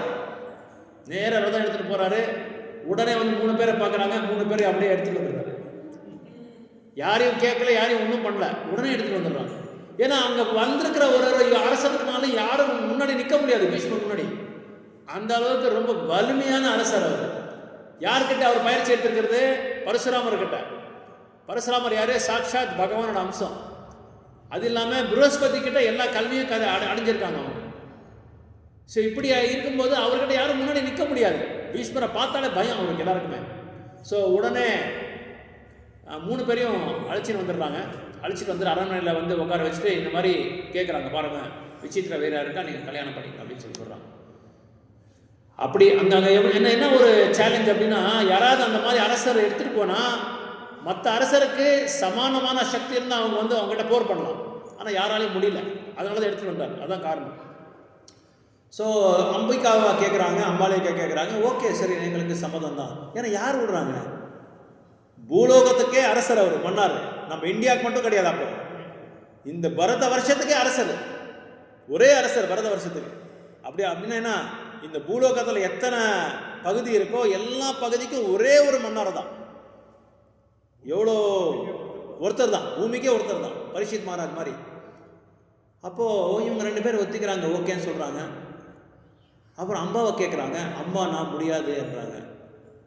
நேராக ரதம் எடுத்துகிட்டு போகிறாரு. உடனே வந்து 3 பேரை பார்க்குறாங்க, 3 பேரை அப்படியே எடுத்துகிட்டு வந்துடுறாரு. யாரையும் கேட்கல, யாரையும் ஒன்றும் பண்ணல, உடனே எடுத்துகிட்டு வந்துடுறாங்க. ஏன்னா அங்கே வந்திருக்கிற ஒரு அரசனுக்குனால யாரும் முன்னாடி நிற்க முடியாது பீஷ்மர் முன்னாடி. அந்த அளவுக்கு ரொம்ப வலிமையான அரசர் அவர். யார்கிட்ட அவர் பயிற்சி எடுத்திருக்கிறது? பரசுராமர்கிட்ட. பரசுராமர் யாரு? சாட்சாத் பகவானோட அம்சம். அது இல்லாமல் ப்ரஹஸ்பதி கிட்ட எல்லா கல்வியும் அடைஞ்சிருக்காங்க அவங்க. ஸோ இப்படி இருக்கும்போது அவர்கிட்ட யாரும் முன்னாடி நிற்க முடியாது. பீஷ்மரை பார்த்தாலே பயம் அவருக்கு எல்லாருக்குமே. ஸோ உடனே 3 பேரையும் அழைச்சிட்டு வந்துடுறாங்க. அழைச்சிட்டு வந்து அரண்மனையில் வந்து உட்கார வச்சுட்டு இந்த மாதிரி கேட்குறாங்க, பாருங்க விசித்திர வீரா இருக்கா, நீங்கள் கல்யாணம் பண்ணிக்கணும் அப்படின்னு சொல்லி சொல்கிறாங்க. அப்படி அங்கே என்ன ஒரு சேலஞ்ச் அப்படின்னா, யாராவது அந்த மாதிரி அரசர் எடுத்துகிட்டு போனால் மற்ற அரசருக்கு சமானமான சக்தி இருந்தால் அவங்க வந்து அவங்ககிட்ட போர் பண்ணலாம். ஆனால் யாராலையும் முடியல. அதனால தான் எடுத்துகிட்டு வந்தார். அதுதான் காரணம். ஸோ அம்பிகாவை கேட்குறாங்க, அம்பாலிகா கேட்குறாங்க. ஓகே சரி, எங்களுக்கு சம்மதம் தான். ஏன்னா யார் விடுறாங்க? பூலோகத்துக்கே அரசர் அவர், மன்னார். நம்ம இந்தியாவுக்கு மட்டும் கிடையாது. அப்போ இந்த பரத வருஷத்துக்கே அரசர், ஒரே அரசர் பரத வருஷத்துக்கு. அப்படின்னா என்ன, இந்த பூலோகத்தில் எத்தனை பகுதி இருக்கோ எல்லா பகுதிக்கும் ஒரே ஒரு மன்னர் தான். எவ்வளோ ஒருத்தர் தான், பூமிக்கே ஒருத்தர் தான், பரீட்சித் மகாராஜ் மாதிரி. அப்போது இவங்க 2 பேர் ஒத்திக்கிறாங்க, ஓகேன்னு சொல்கிறாங்க. அப்புறம் அம்பாவை கேட்குறாங்க. அம்பா நான் முடியாதுன்றாங்க.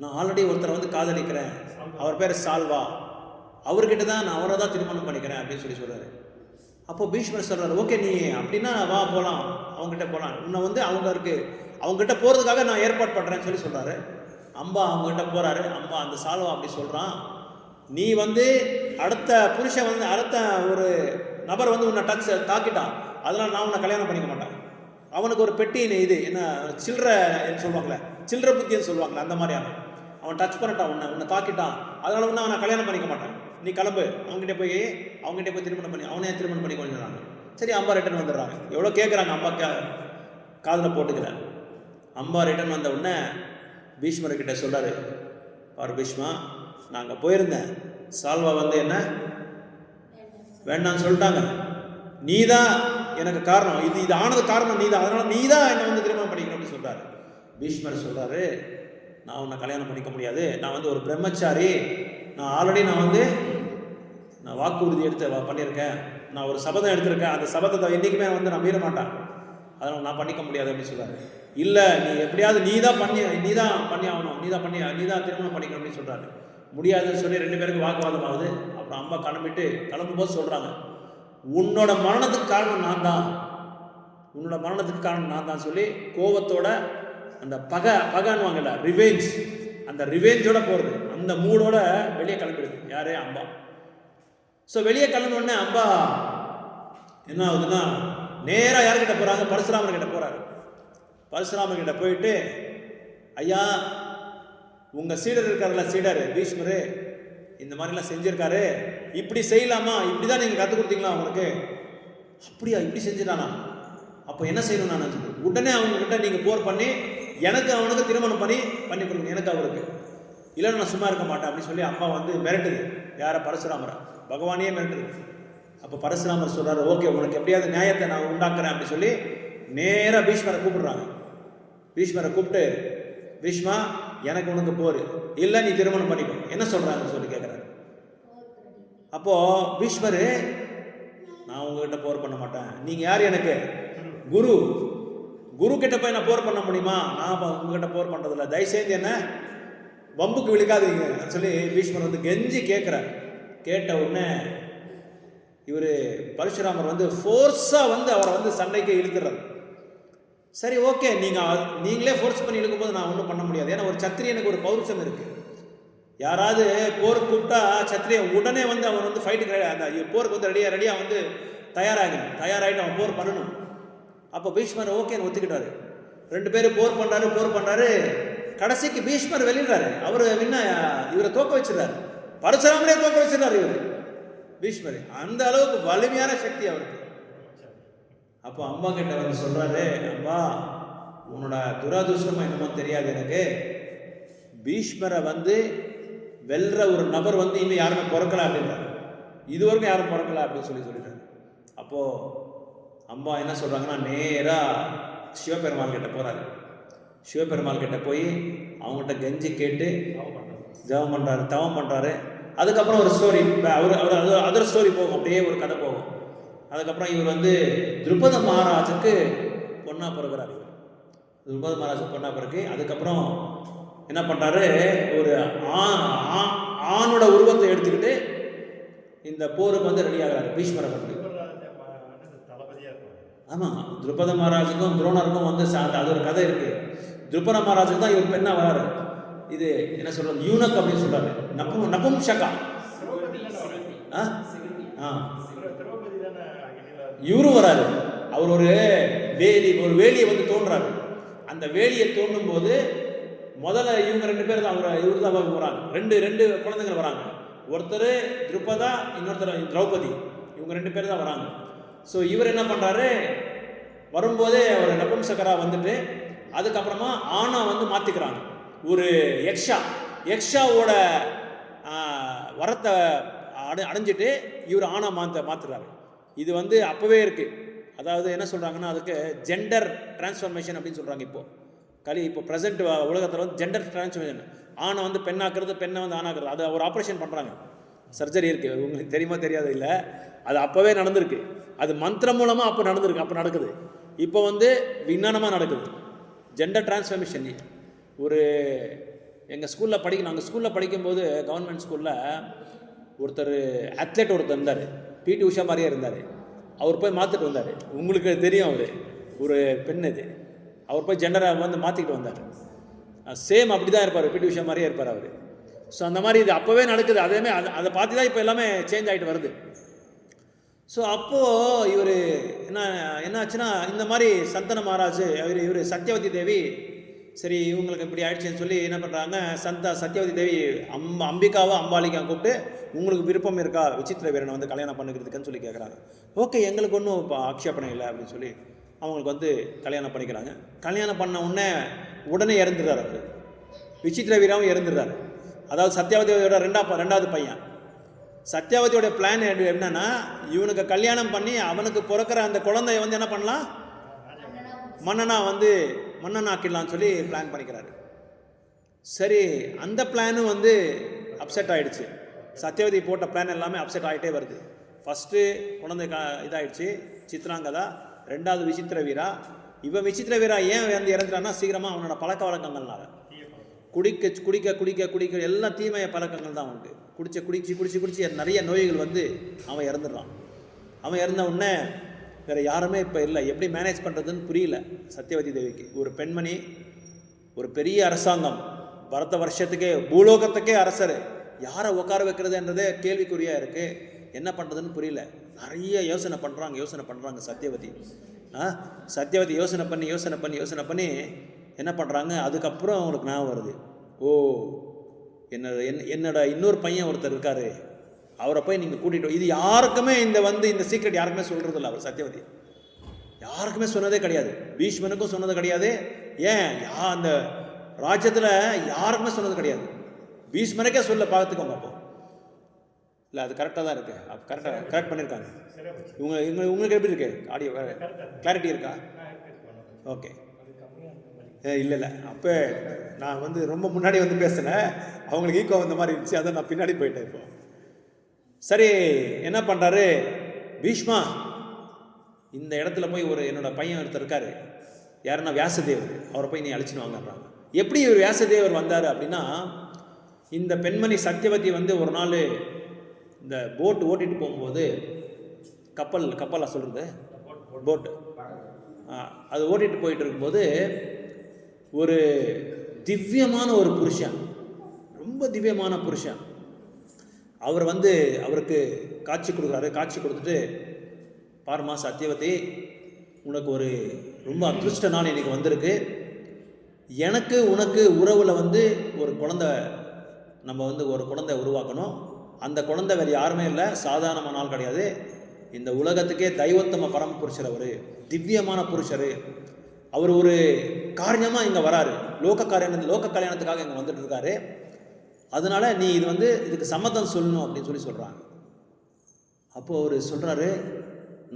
நான் ஆல்ரெடி ஒருத்தரை வந்து காதலிக்கிறேன், அவர் பேர் சால்வா, அவர்கிட்ட தான் நான் அவரை தான் திருமணம் பண்ணிக்கிறேன் அப்படின்னு சொல்லி சொல்கிறாரு. அப்போது பீஷ்மர் சொல்கிறார், ஓகே நீ அப்படின்னா வா போகலாம், அவங்ககிட்ட போகலாம், இன்னும் வந்து அவங்ககிட்ட போகிறதுக்காக நான் ஏற்பாடு பண்ணுறேன்னு சொல்லி சொல்கிறாரு. அம்பா அவங்ககிட்ட போகிறாரு. அம்பா அந்த சால்வா அப்படி சொல்கிறான், நீ வந்து அடுத்த புருஷன் வந்து அடுத்த ஒரு நபர் வந்து உன்னை தாக்கிட்டான், அதனால் நான் உன்னை கல்யாணம் பண்ணிக்க மாட்டேன். அவனுக்கு ஒரு பெட்டி இது என்ன சில்லற சொல்லுவாங்களே, சில்லற புத்தின்னு சொல்லுவாங்களே, அந்த மாதிரியான அவன் டச் பண்ணிட்டான், உன்னை தாக்கிட்டான், அதனால வந்து அவனை கல்யாணம் பண்ணிக்க மாட்டான், நீ கிளம்பு, அவங்ககிட்ட போய் திருமணம் பண்ணி அவனே திருமணம் பண்ணி கொஞ்சம். சரி, அம்பா ரிட்டன் வந்துடுறாங்க. எவ்வளோ கேட்குறாங்க, அம்பா காதில் போட்டுக்கிறார். அம்பா ரிட்டன் வந்த உடனே பீஷ்மர்கிட்ட சொல்கிறாரு, பார் பீஷ்மா, நான் அங்கே போயிருந்தேன், சால்வா வந்து என்ன வேண்டான்னு சொல்லிட்டாங்க, நீ தான் எனக்கு காரணம், இது ஆனது காரணம் நீ தான், அதனால் நீ தான் என்னை வந்து திருமணம் பண்ணிக்கணும் அப்படின்னு சொல்கிறாரு. பீஷ்மர் சொல்கிறாரு, நான் உன்னை கல்யாணம் பண்ணிக்க முடியாது, நான் வந்து ஒரு பிரம்மச்சாரி, நான் ஆல்ரெடி நான் வாக்குறுதி பண்ணியிருக்கேன், நான் ஒரு சபதம் எடுத்திருக்கேன், அந்த சபதத்தை என்றைக்குமே வந்து நான் மீற மாட்டேன், அதனால் நான் பண்ணிக்க முடியாது அப்படின்னு சொல்கிறாரு. இல்லை, நீ எப்படியாவது நீ தான் பண்ணி ஆகணும், நீ தான் திருமணம் பண்ணிக்கணும் அப்படின்னு சொல்கிறாரு. முடியாதுன்னு சொல்லி 2 பேருக்கு வாக்குவாதம் ஆகுது. அப்புறம் அம்பா கிளம்பும்போது சொல்கிறாங்க, உன்னோட மரணத்துக்கு காரணம் நான் தான் சொல்லி கோபத்தோட அந்த பகைன்னுவாங்கல்ல, ரிவெஞ்ச், அந்த ரிவெஞ்சோட போகிறது, அந்த மூடோட வெளியே கிளம்பிடுது. யாரே? அம்பா. ஸோ வெளியே கிளம்பினோடனே அம்பா என்ன ஆகுதுன்னா, நேராக யார்கிட்ட போகிறாங்க? பரசுராமர்கிட்ட போகிறாரு. பரசுராமர்கிட்ட போயிட்டு, ஐயா உங்கள் சீடர் இருக்காருல்ல, சீடர் பீஷ்மரு இந்த மாதிரிலாம் செஞ்சுருக்காரு, இப்படி செய்யலாமா, இப்படி தான் நீங்கள் கற்றுக் கொடுத்தீங்களா அவங்களுக்கு? அப்படியா, இப்படி செஞ்சுட்டானா, அப்போ என்ன செய்யணும் நான் சொல்லி உடனே அவங்கக்கிட்ட நீங்கள் போர் பண்ணி எனக்கு அவனுக்கு திருமணம் பண்ணி கொடுக்கணும், எனக்கு அவருக்கு, இல்லைன்னா நான் சும்மா இருக்க மாட்டேன் அப்படின்னு சொல்லி அப்பா வந்து மிரட்டுது. யாரை? பரசுராமரை, பகவானே மிரட்டுது. அப்போ பரசுராமர் சொல்கிறாரு, ஓகே உனக்கு எப்படியாவது நியாயத்தை நான் உண்டாக்குறேன் அப்படின்னு சொல்லி நேராக பீஷ்மரை கூப்பிடுறாங்க. பீஷ்மரை கூப்பிட்டு, பீஷ்மா எனக்கு உனக்கு போர், இல்லை நீ திருமணம் பண்ணிக்கோ, என்ன சொல்கிறாங்கன்னு சொல்லி கேட்குறாரு. அப்போது பீஷ்மர், நான் உங்ககிட்ட போர் பண்ண மாட்டேன், நீங்கள் யார்? எனக்கு குரு, குரு கிட்ட போய் நான் போர் பண்ண முடியுமா? நான் உங்ககிட்ட போர் பண்ணுறதில்ல, தயவுசெய்து என்ன வம்புக்கு விழுக்காதீங்க சொல்லி பீஷ்மர் வந்து கெஞ்சி கேட்குறாரு. கேட்ட உடனே இவர் பரசுராமர் வந்து ஃபோர்ஸாக வந்து அவரை வந்து சண்டைக்கு இழுத்துறாரு. சரி ஓகே, நீங்களே ஃபோர்ஸ் பண்ணி இழுக்கும்போது நான் ஒன்றும் பண்ண முடியாது. ஏன்னா ஒரு சத்திரியனுக்கு ஒரு பௌருஷம் இருக்குது. யாராவது போர் கூப்பிட்டா சத்திரியன் உடனே வந்து அவன் வந்து ஃபைட்டுக்கு அந்த போருக்கு வந்து ரெடியாக வந்து தயாராகிட்டு அவன் போர் பண்ணணும். அப்போ பீஷ்மர் ஓகேன்னு ஒத்துக்கிட்டாரு. 2 பேரும் போர் பண்ணுறாரு. கடைசிக்கு பீஷ்மர் வெளியிடுறாரு. அவர் என்ன இவரை தோக்க வச்சிடறாரு, பரசுராமரே தோக்க வச்சிடறாரு இவர் பீஷ்மர். அந்த அளவுக்கு வலிமையான சக்தி அவருக்கு. அப்போ அம்மா கிட்ட வந்து சொல்றாரு, அம்மா உன்னோட துராதுஷ்டமா என்னமோ தெரியாது எனக்கு, பீஷ்மரை வந்து வெல்ற ஒரு நபர் வந்து இன்னும் யாருமே பிறக்கல அப்படின்றாரு, இதுவரைக்கும் யாரும் பிறக்கல அப்படின்னு சொல்லிட்டாரு. அப்போ அம்மா என்ன சொல்றாங்கன்னா, நேரா சிவபெருமாள் கிட்ட போறாரு. சிவபெருமாள் கிட்ட போய் அவங்ககிட்ட கெஞ்சி கேட்டு தவம் பண்றாரு. அதுக்கப்புறம் ஒரு ஸ்டோரி, அதர் ஸ்டோரி போகும், அப்படியே ஒரு கதை போகும். அதுக்கப்புறம் இவர் வந்து திரௌபதி மகாராஜுக்கு பொண்ணா பிறகுறாரு. திரௌபதி மகாராஜுக்கு பொண்ணா பிறகு அதுக்கப்புறம் என்ன பண்றாரு, ஒரு ஆணோட உருவத்தை எடுத்துக்கிட்டு இந்த போருக்கு வந்து ரெடி ஆகிறாரு பீஷ்மரை வந்து. ஆமா, திரௌபதி மகாராஜுக்கும் துரோணருக்கும் வந்து அது ஒரு கதை இருக்கு. திரௌபதி மகாராஜுக்கு தான் இவர் பெண்ணா வராரு. இது என்ன சொல்றது, யூனக் அப்படின்னு சொல்றாரு, நபும்சகா. இவரு வராரு, அவர் ஒரு வேலியை வந்து தோன்றாரு. அந்த வேலியை தோண்டும் போது முதல்ல இவங்க 2 பேர் தான், இவரு தான் வராங்க. ரெண்டு குழந்தைங்க வராங்க. ஒருத்தர் திரௌபதா, இன்னொருத்தர் திரௌபதி. இவங்க 2 பேர் தான் வராங்க. ஸோ இவர் என்ன பண்றாரு, வரும்போதே அவர் நபும்சகரா வந்துட்டு அதுக்கப்புறமா ஆனா வந்து மாத்திக்கிறாங்க. ஒரு யக்ஷாவோட வரத்தை அடைஞ்சிட்டு இவர் ஆனா மாத்துறாரு. இது வந்து அப்பவே இருக்கு. அதாவது என்ன சொல்றாங்கன்னா, அதுக்கு ஜெண்டர் டிரான்ஸ்ஃபர்மேஷன் அப்படின்னு சொல்றாங்க. இப்போ ப்ரெசென்ட் உலகத்தில் வந்து ஜெண்டர் டிரான்ஸ்ஃபர்மேஷன், ஆணை வந்து பெண்ணாக்குறது, பெண்ணை வந்து ஆணாக்குறது, அது ஒரு ஆப்ரேஷன் பண்ணுறாங்க, சர்ஜரி இருக்கு. உங்களுக்கு தெரியுமா தெரியாது இல்லை, அது அப்போவே நடந்திருக்கு. அது மந்திரம் மூலமாக அப்போ நடந்திருக்கு, அப்போ நடக்குது. இப்போ வந்து விஞ்ஞானமாக நடக்குது ஜெண்டர் டிரான்ஸ்ஃபர்மேஷன். எங்கள் ஸ்கூலில் நாங்கள் ஸ்கூலில் படிக்கும்போது கவர்மெண்ட் ஸ்கூலில் ஒருத்தர் அத்லெட் இருந்தார், பிடி உஷா மாதிரியே இருந்தார். அவர் போய் மாற்றிட்டு வந்தார். உங்களுக்கு தெரியும், ஒரு பெண் இது. அவர் போய் ஜெண்டரை வந்து மாற்றிக்கிட்டு வந்தார். சேம் அப்படி தான் இருப்பார், பிடி உஷா மாதிரியே இருப்பார் அவர். ஸோ அந்த மாதிரி இது அப்போவே நடக்குது. அதேமாதிரி அதை பார்த்து தான் இப்போ எல்லாமே சேஞ்ச் ஆகிட்டு வருது. ஸோ அப்போது இவர் என்ன ஆச்சுன்னா, இந்த மாதிரி சந்தன மகாராஜ் இவர் சத்யவதி தேவி, சரி இவங்களுக்கு இப்படி ஆயிடுச்சுன்னு சொல்லி என்ன பண்ணுறாங்க, சத்யவதி தேவி அம்பிகாவை அம்பாலிக்கா கூப்பிட்டு, உங்களுக்கு விருப்பம் இருக்கா விசித்திர வீரனை வந்து கல்யாணம் பண்ணிக்கிறதுக்குன்னு சொல்லி கேட்குறாங்க. ஓகே, எங்களுக்கு ஒன்றும் ஆக்ஷேபணம் இல்லை அப்படின்னு சொல்லி அவங்களுக்கு வந்து கல்யாணம் பண்ணிக்கிறாங்க. கல்யாணம் பண்ண உடனே இறந்துடுறாரு அவர். விசித்திர வீராவும் இறந்துடுறாரு. அதாவது சத்யாவதியோட ரெண்டாவது பையன். சத்யாவதியோட பிளான் என்னன்னா, இவனுக்கு கல்யாணம் பண்ணி அவனுக்கு பிறக்கிற அந்த குழந்தைய வந்து என்ன பண்ணலாம், மன்னனாக்கிடலான்னு சொல்லி பிளான் பண்ணிக்கிறாரு. சரி, அந்த பிளானும் வந்து அப்செட் ஆகிடுச்சு. சத்யவதி போட்ட பிளான் எல்லாமே அப்செட் ஆகிட்டே வருது. ஃபஸ்ட்டு குழந்தை இதாகிடுச்சு சித்ராங்கதா, 2வது விசித்திர வீரா. விசித்திர வீரா ஏன் வந்து இறந்துட்டான்னா, சீக்கிரமாக அவனோட பழக்க வழக்கங்கள்னால, குடிக்க எல்லாம் தீமைய பழக்கங்கள் தான் அவனுக்கு. குடிச்சு நிறைய நோய்கள் வந்து அவன் இறந்துடுறான். அவன் இறந்த உடனே வேறு யாருமே இப்போ இல்லை, எப்படி மேனேஜ் பண்ணுறதுன்னு புரியல சத்யவதி தேவிக்கு. ஒரு பெண்மணி, ஒரு பெரிய அரசாங்கம், பரத வருஷத்துக்கே பூலோகத்துக்கே அரசர், யாரை உட்கார வைக்கிறதுன்றதே கேள்விக்குறியாக இருக்குது. என்ன பண்ணுறதுன்னு புரியல. நிறைய யோசனை பண்ணுறாங்க சத்யவதி யோசனை பண்ணி என்ன பண்ணுறாங்க, அதுக்கப்புறம் அவங்களுக்கு ஞாபகம் வருது, ஓ என்னோட இன்னொரு பையன் ஒருத்தர் இருக்காரு, அவரை போய் நீங்கள் கூட்டிகிட்டு. இது யாருக்குமே இந்த சீக்ரெட் யாருக்குமே சொல்கிறது இல்லை. அவர் சத்தியவதி யாருக்குமே சொன்னதே கிடையாது. பீஷ்மனுக்கும் சொன்னது கிடையாது. ஏன் அந்த ராஜ்யத்தில் யாருக்குமே சொன்னது கிடையாது. பீஷ்மனுக்கே சொல்ல பார்த்துக்கோங்க. அப்போ இல்லை, அது கரெக்டாக தான் இருக்குது. கரெக்ட் பண்ணியிருக்காங்க. உங்களுக்கு எப்படி இருக்கு? ஆடியோ கிளாரிட்டி இருக்கா? ஓகே. இல்லை அப்போ நான் ரொம்ப முன்னாடி பேசினேன், அவங்களுக்கு ஈக்கோ வந்த மாதிரி இருந்துச்சு, அதான் நான் பின்னாடி போயிட்டேன். இப்போ சரி, என்ன பண்ணுறாரு பீஷ்மா, இந்த இடத்துல போய் என்னோட பையன் ஒருத்தர் இருக்காரு, யாருன்னா வியாசதேவர், அவரை போய் நீ அழிச்சுன்னு வாங்கன்றாங்க. எப்படி இவர் வியாசதேவர் வந்தார் அப்படின்னா, இந்த பெண்மணி சத்தியவதி ஒரு நாள் இந்த போட்டு ஓட்டிகிட்டு போகும்போது, கப்பலாக சொல்கிறது போட்டு, அது ஓட்டிகிட்டு போயிட்டு இருக்கும்போது ஒரு திவ்யமான ஒரு புருஷன், ரொம்ப திவ்யமான புருஷன், அவர் அவருக்கு காட்சி கொடுக்குறாரு. காட்சி கொடுத்துட்டு, பாருமா சத்தியவதி, உனக்கு ஒரு ரொம்ப அதிருஷ்ட நாள் இன்னைக்கு வந்திருக்கு. எனக்கு உனக்கு உறவில் ஒரு குழந்தை, நம்ம ஒரு குழந்தை உருவாக்கணும். அந்த குழந்தை வேறு யாருமே இல்லை, சாதாரணமான நாள் கிடையாது. இந்த உலகத்துக்கே தெய்வத்தம பரம புருஷர், அவர் திவ்யமான புருஷர். அவர் ஒரு காரியமாக இங்கே வராரு, லோக கல்யாணத்துக்காக இங்கே வந்துட்டு இருக்காரு. அதனால நீ இதுக்கு சம்மதம் சொல்லணும் அப்படின்னு சொல்கிறாங்க. அப்போது அவர் சொல்கிறாரு,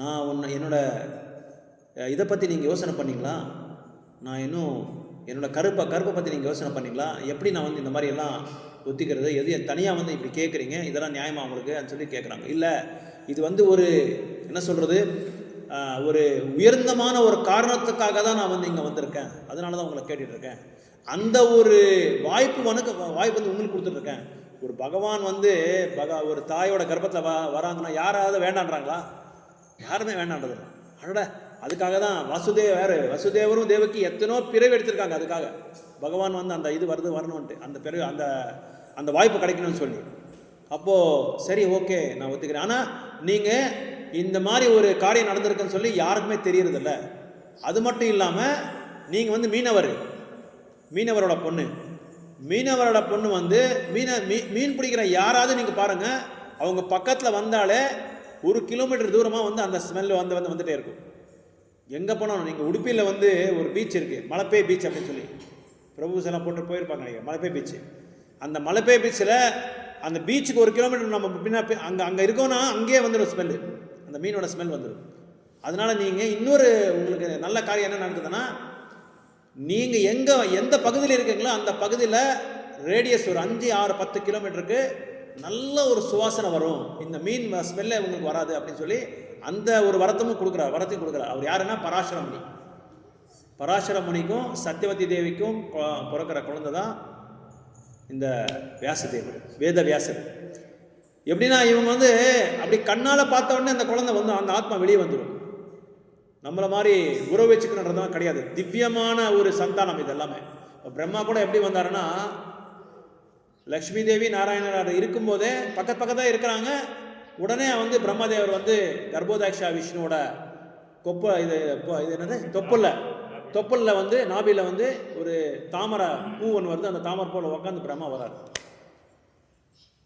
நான் என்னோட இதை பற்றி நீங்கள் யோசனை பண்ணிங்களா? நான் இன்னும் என்னோட கருப்பை பற்றி நீங்கள் யோசனை பண்ணிங்களா? எப்படி நான் இந்த மாதிரி எல்லாம் ஒத்திக்கிறது, எது தனியாக இப்படி கேட்குறீங்க, இதெல்லாம் நியாயமாக உங்களுக்கு சொல்லி கேட்குறாங்க. இல்லை, இது ஒரு என்ன சொல்கிறது, ஒரு உயர்ந்தமான ஒரு காரணத்துக்காக தான் நான் இங்கே வந்திருக்கேன், அதனால தான் உங்களை கேட்டுட்ருக்கேன். அந்த ஒரு வாய்ப்பு உங்களுக்கு கொடுத்துட்ருக்கேன். ஒரு பகவான் ஒரு தாயோட கர்ப்பத்தில் வராங்கன்னா யாராவது வேண்டான்றாங்களா? யாருமே வேண்டான்றது. அட, அதுக்காக தான் வசுதேவரும் தேவகி எத்தனோ பிறவி எடுத்திருக்காங்க. அதுக்காக பகவான் அந்த இது வரணும்ன்ட்டு, அந்த பிறவி அந்த வாய்ப்பு கிடைக்கணும்னு சொல்லி. அப்போது சரி, ஓகே, நான் ஒத்துக்கிறேன். ஆனால் நீங்கள் இந்த மாதிரி ஒரு காரியம் நடந்திருக்குன்னு சொல்லி யாருக்குமே தெரியறதில்ல. அது மட்டும் இல்லாமல் நீங்கள் மீனவரோட பொண்ணு மீன் பிடிக்கிற யாராவது நீங்கள் பாருங்கள், அவங்க பக்கத்தில் வந்தாலே 1 கிலோமீட்டர் தூரமாக அந்த ஸ்மெல் வந்துகிட்டே இருக்கும். எங்கே போனாலும் நீங்கள் உடுப்பியில் ஒரு பீச் இருக்குது, மலைப்பே பீச் அப்படின்னு சொல்லி பிரபுஸ் எல்லாம் போட்டு போயிருப்பாங்க நீங்கள். மலைப்பே பீச்சு, அந்த மலைப்பே பீச்சில் அந்த பீச்சுக்கு 1 கிலோமீட்டர் நம்ம பின்னாடி அங்கே இருக்கோன்னா அங்கேயே வந்துடும் ஸ்மெல்லு, அந்த மீனோட ஸ்மெல் வந்துடும். அதனால் நீங்கள் இன்னொரு உங்களுக்கு நல்ல காரியம் என்ன நடக்குதுன்னா, நீங்கள் எந்த பகுதியில் இருக்கீங்களோ அந்த பகுதியில் ரேடியஸ் ஒரு 5, 6, 10 கிலோமீட்டருக்கு நல்ல ஒரு சுவாசனை வரும், இந்த மீன் ஸ்மெல்லே உங்களுக்கு வராது அப்படின்னு சொல்லி அந்த ஒரு வரத்தையும் கொடுக்குறார். அவர் யாருன்னா பராசர முனிக்கும் சத்தியவதி தேவிக்கும் பிறக்கிற குழந்தை தான் இந்த வியாசதேவர், வேத வியாசர். எப்படின்னா இவங்க அப்படி கண்ணால் பார்த்த உடனே அந்த குழந்தை அந்த ஆத்மா வெளியே வந்துடும். நம்மளை மாதிரி உறவு வச்சுக்கணுன்றதுலாம் கிடையாது, திவ்யமான ஒரு சந்தானம் இது எல்லாமே. பிரம்மா கூட எப்படி வந்தாருன்னா, லக்ஷ்மி தேவி நாராயணர் இருக்கும்போதே பக்கத்தான் இருக்கிறாங்க. உடனே பிரம்மதேவர் கர்ப்போதாக்ஷா விஷ்ணுவோட இது என்னது தொப்புளில் நாபியில் ஒரு தாமரை பூ ஒன்று வருது, அந்த தாமரை போல் உட்காந்து பிரம்மா வராரு.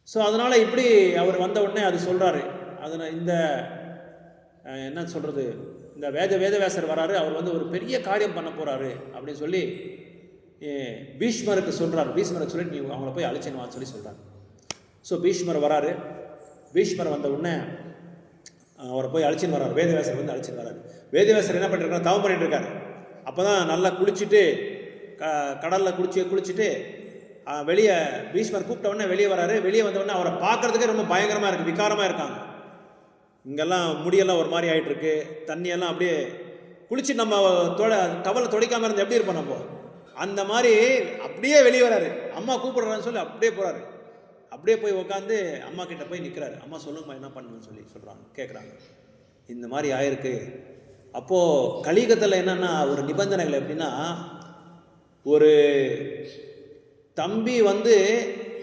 ஸோ அதனால் இப்படி அவர் வந்த உடனே அது சொல்கிறாரு. அதில் என்ன சொல்கிறது, இந்த வேதவியாசர் வராரு, அவர் ஒரு பெரிய காரியம் பண்ண போகிறாரு அப்படின்னு சொல்லி பீஷ்மருக்கு சொல்கிறார். பீஷ்மருக்கு சொல்லிட்டு நீ அவங்கள போய் அழிச்சினுவான்னு சொல்லி சொல்கிறார். ஸோ பீஷ்மர் வராரு. பீஷ்மர் வந்த உடனே அவரை போய் அழிச்சின்னு வர்றாரு. வேதவியாசர் அழிச்சின்னு வர்றாரு. வேதவியாசர் என்ன பண்ணிட்டு தவம் பண்ணிட்டு இருக்காரு. அப்போ தான் நல்லா குளிச்சுட்டு கடலில் குளிச்சுட்டு வெளியே பீஷ்மர் கூப்பிட்ட உடனே வெளியே வராரு. வெளியே வந்த உடனே அவரை பார்க்கறதுக்கே ரொம்ப பயங்கரமாக இருக்குது, விகாரமாக இருக்காங்க. இங்கெல்லாம் முடியெல்லாம் ஒரு மாதிரி ஆகிட்டுருக்கு, தண்ணியெல்லாம் அப்படியே குளிச்சு நம்ம டவலை துடைக்காமல் இருந்து எப்படி இருப்போம் நம்ம, அந்த மாதிரி அப்படியே வெளியே வராரு. அம்மா கூப்பிடுறான்னு சொல்லி அப்படியே போகிறாரு. அப்படியே போய் உட்காந்து அம்மா கிட்ட போய் நிற்கிறாரு. அம்மா சொல்லுங்கம்மா என்ன பண்ணணும்னு சொல்லி கேட்குறாங்க. இந்த மாதிரி ஆயிருக்கு. அப்போது கலியுகத்தில் என்னென்னா ஒரு நிபந்தனைகள் எப்படின்னா, ஒரு தம்பி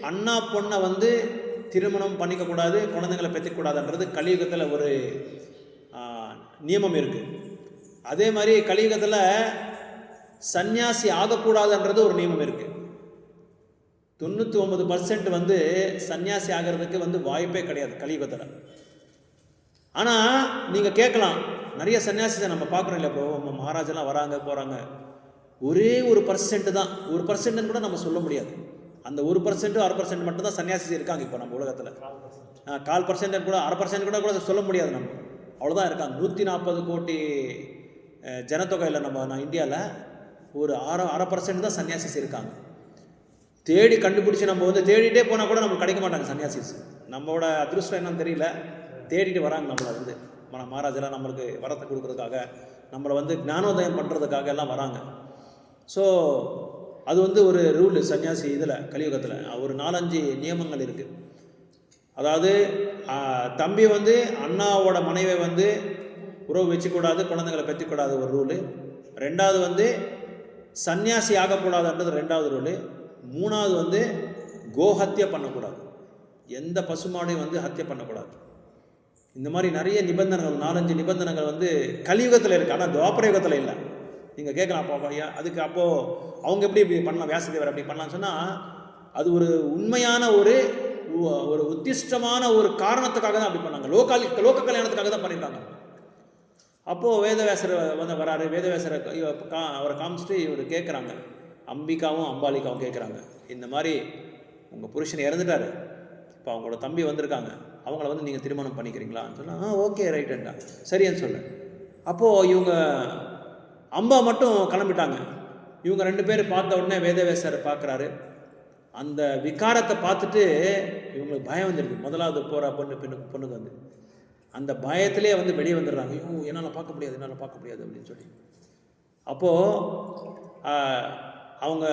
அண்ணா பொண்ணை திருமணம் பண்ணிக்கக்கூடாது, குழந்தைங்களை பெற்றுக்கூடாதுன்றது கலியுகத்தில் ஒரு நியமம் இருக்குது. அதே மாதிரி கலியுகத்தில் சன்னியாசி ஆகக்கூடாதுன்றது ஒரு நியமம் இருக்குது. 99% வந்து சன்னியாசி ஆகிறதுக்கு வந்து வாய்ப்பே கிடையாது கலியுகத்தில். ஆனால் நீங்கள் கேட்கலாம், நிறைய சன்னியாசியை நம்ம பார்க்குறோம் இல்லை, இப்போ மகாராஜெல்லாம் வராங்க போகிறாங்க, ஒரே 1% தான், 1% கூட நம்ம சொல்ல முடியாது. அந்த 1% 1% மட்டும்தான் சன்னியாசி இருக்காங்க இப்போ நம்ம உலகத்தில். 1/4% கூட 1/2% கூட சொல்ல முடியாது நம்ம, அவ்வளோதான் இருக்காங்க. 140 கோடி ஜனத்தொகையில் நம்ம இந்தியாவில் ஒரு 1/2% தான் சன்னியாசிஸ் இருக்காங்க. தேடி கண்டுபிடிச்சி நம்ம வந்து தேடிட்டே போனால் கூட நம்மளுக்கு கிடைக்க மாட்டாங்க சன்னியாசிஸ். நம்மளோட அதிருஷ்டம் என்னன்னு தெரியல, தேடிட்டு வராங்க நம்மளை வந்து. மகாராஜெல்லாம் நம்மளுக்கு வரத்தை கொடுக்குறதுக்காக, நம்மளை வந்து ஞானோதயம் பண்ணுறதுக்காக எல்லாம் வராங்க. ஸோ அது வந்து ஒரு ரூல் சன்னியாசி இதில் கலியுகத்தில். ஒரு 4-5 நியமங்கள் இருக்குது. அதாவது தம்பி வந்து அண்ணாவோட மனைவை வந்து உறவு வச்சுக்கூடாது, குழந்தைங்களை பெற்றுக்கூடாது, ஒரு ரூலு. 2வது வந்து சன்னியாசி ஆகக்கூடாதுன்றது 2வது ரூலு. 3வது வந்து கோஹத்தியை பண்ணக்கூடாது, எந்த பசுமாடையும் வந்து ஹத்தியை பண்ணக்கூடாது. இந்த மாதிரி நிறைய நிபந்தனைகள், 4-5 நிபந்தனைகள் வந்து கலியுகத்தில் இருக்குது. ஆனால் துவாபர யுகத்தில் இல்லை. நீங்கள் கேட்கலாம், அப்போ அதுக்கு அப்போது அவங்க எப்படி இப்படி பண்ணலாம், வியாசதேவர் அப்படி பண்ணலான்னு சொன்னால், அது ஒரு உண்மையான ஒரு உத்திஷ்டமான ஒரு காரணத்துக்காக தான் அப்படி பண்ணாங்க. லோக கல்யாணத்துக்காக தான் பண்ணியிருக்காங்க. அப்போது வேதவியாசர் வந்து வராரு. வேதவியாசரை அவரை காமிச்சிட்டு இவர் கேட்குறாங்க, அம்பிகாவும் அம்பாலிகாவும் கேட்குறாங்க, இந்த மாதிரி உங்கள் புருஷன் இறந்துட்டாரு, இப்போ அவங்களோட தம்பி வந்திருக்காங்க, அவங்கள வந்து நீங்கள் திருமணம் பண்ணிக்கிறீங்களான்னு சொன்னால், ஓகே ரைட்டுண்டா, சரின்னு சொல்ல. அப்போது இவங்க அம்பா மட்டும் கிளம்பிட்டாங்க. இவங்க 2 பேர் பார்த்த உடனே வேதவியாசரை பார்க்குறாரு. அந்த விகாரத்தை பார்த்துட்டு இவங்களுக்கு பயம் வந்துடுது. முதலாவது போகிற பொண்ணுக்கு வந்து அந்த பயத்திலே வந்து வெளியே வந்துடுறாங்க. ஐயோ, என்னால் பார்க்க முடியாது அப்படின்னு சொல்லி. அப்போது அவங்க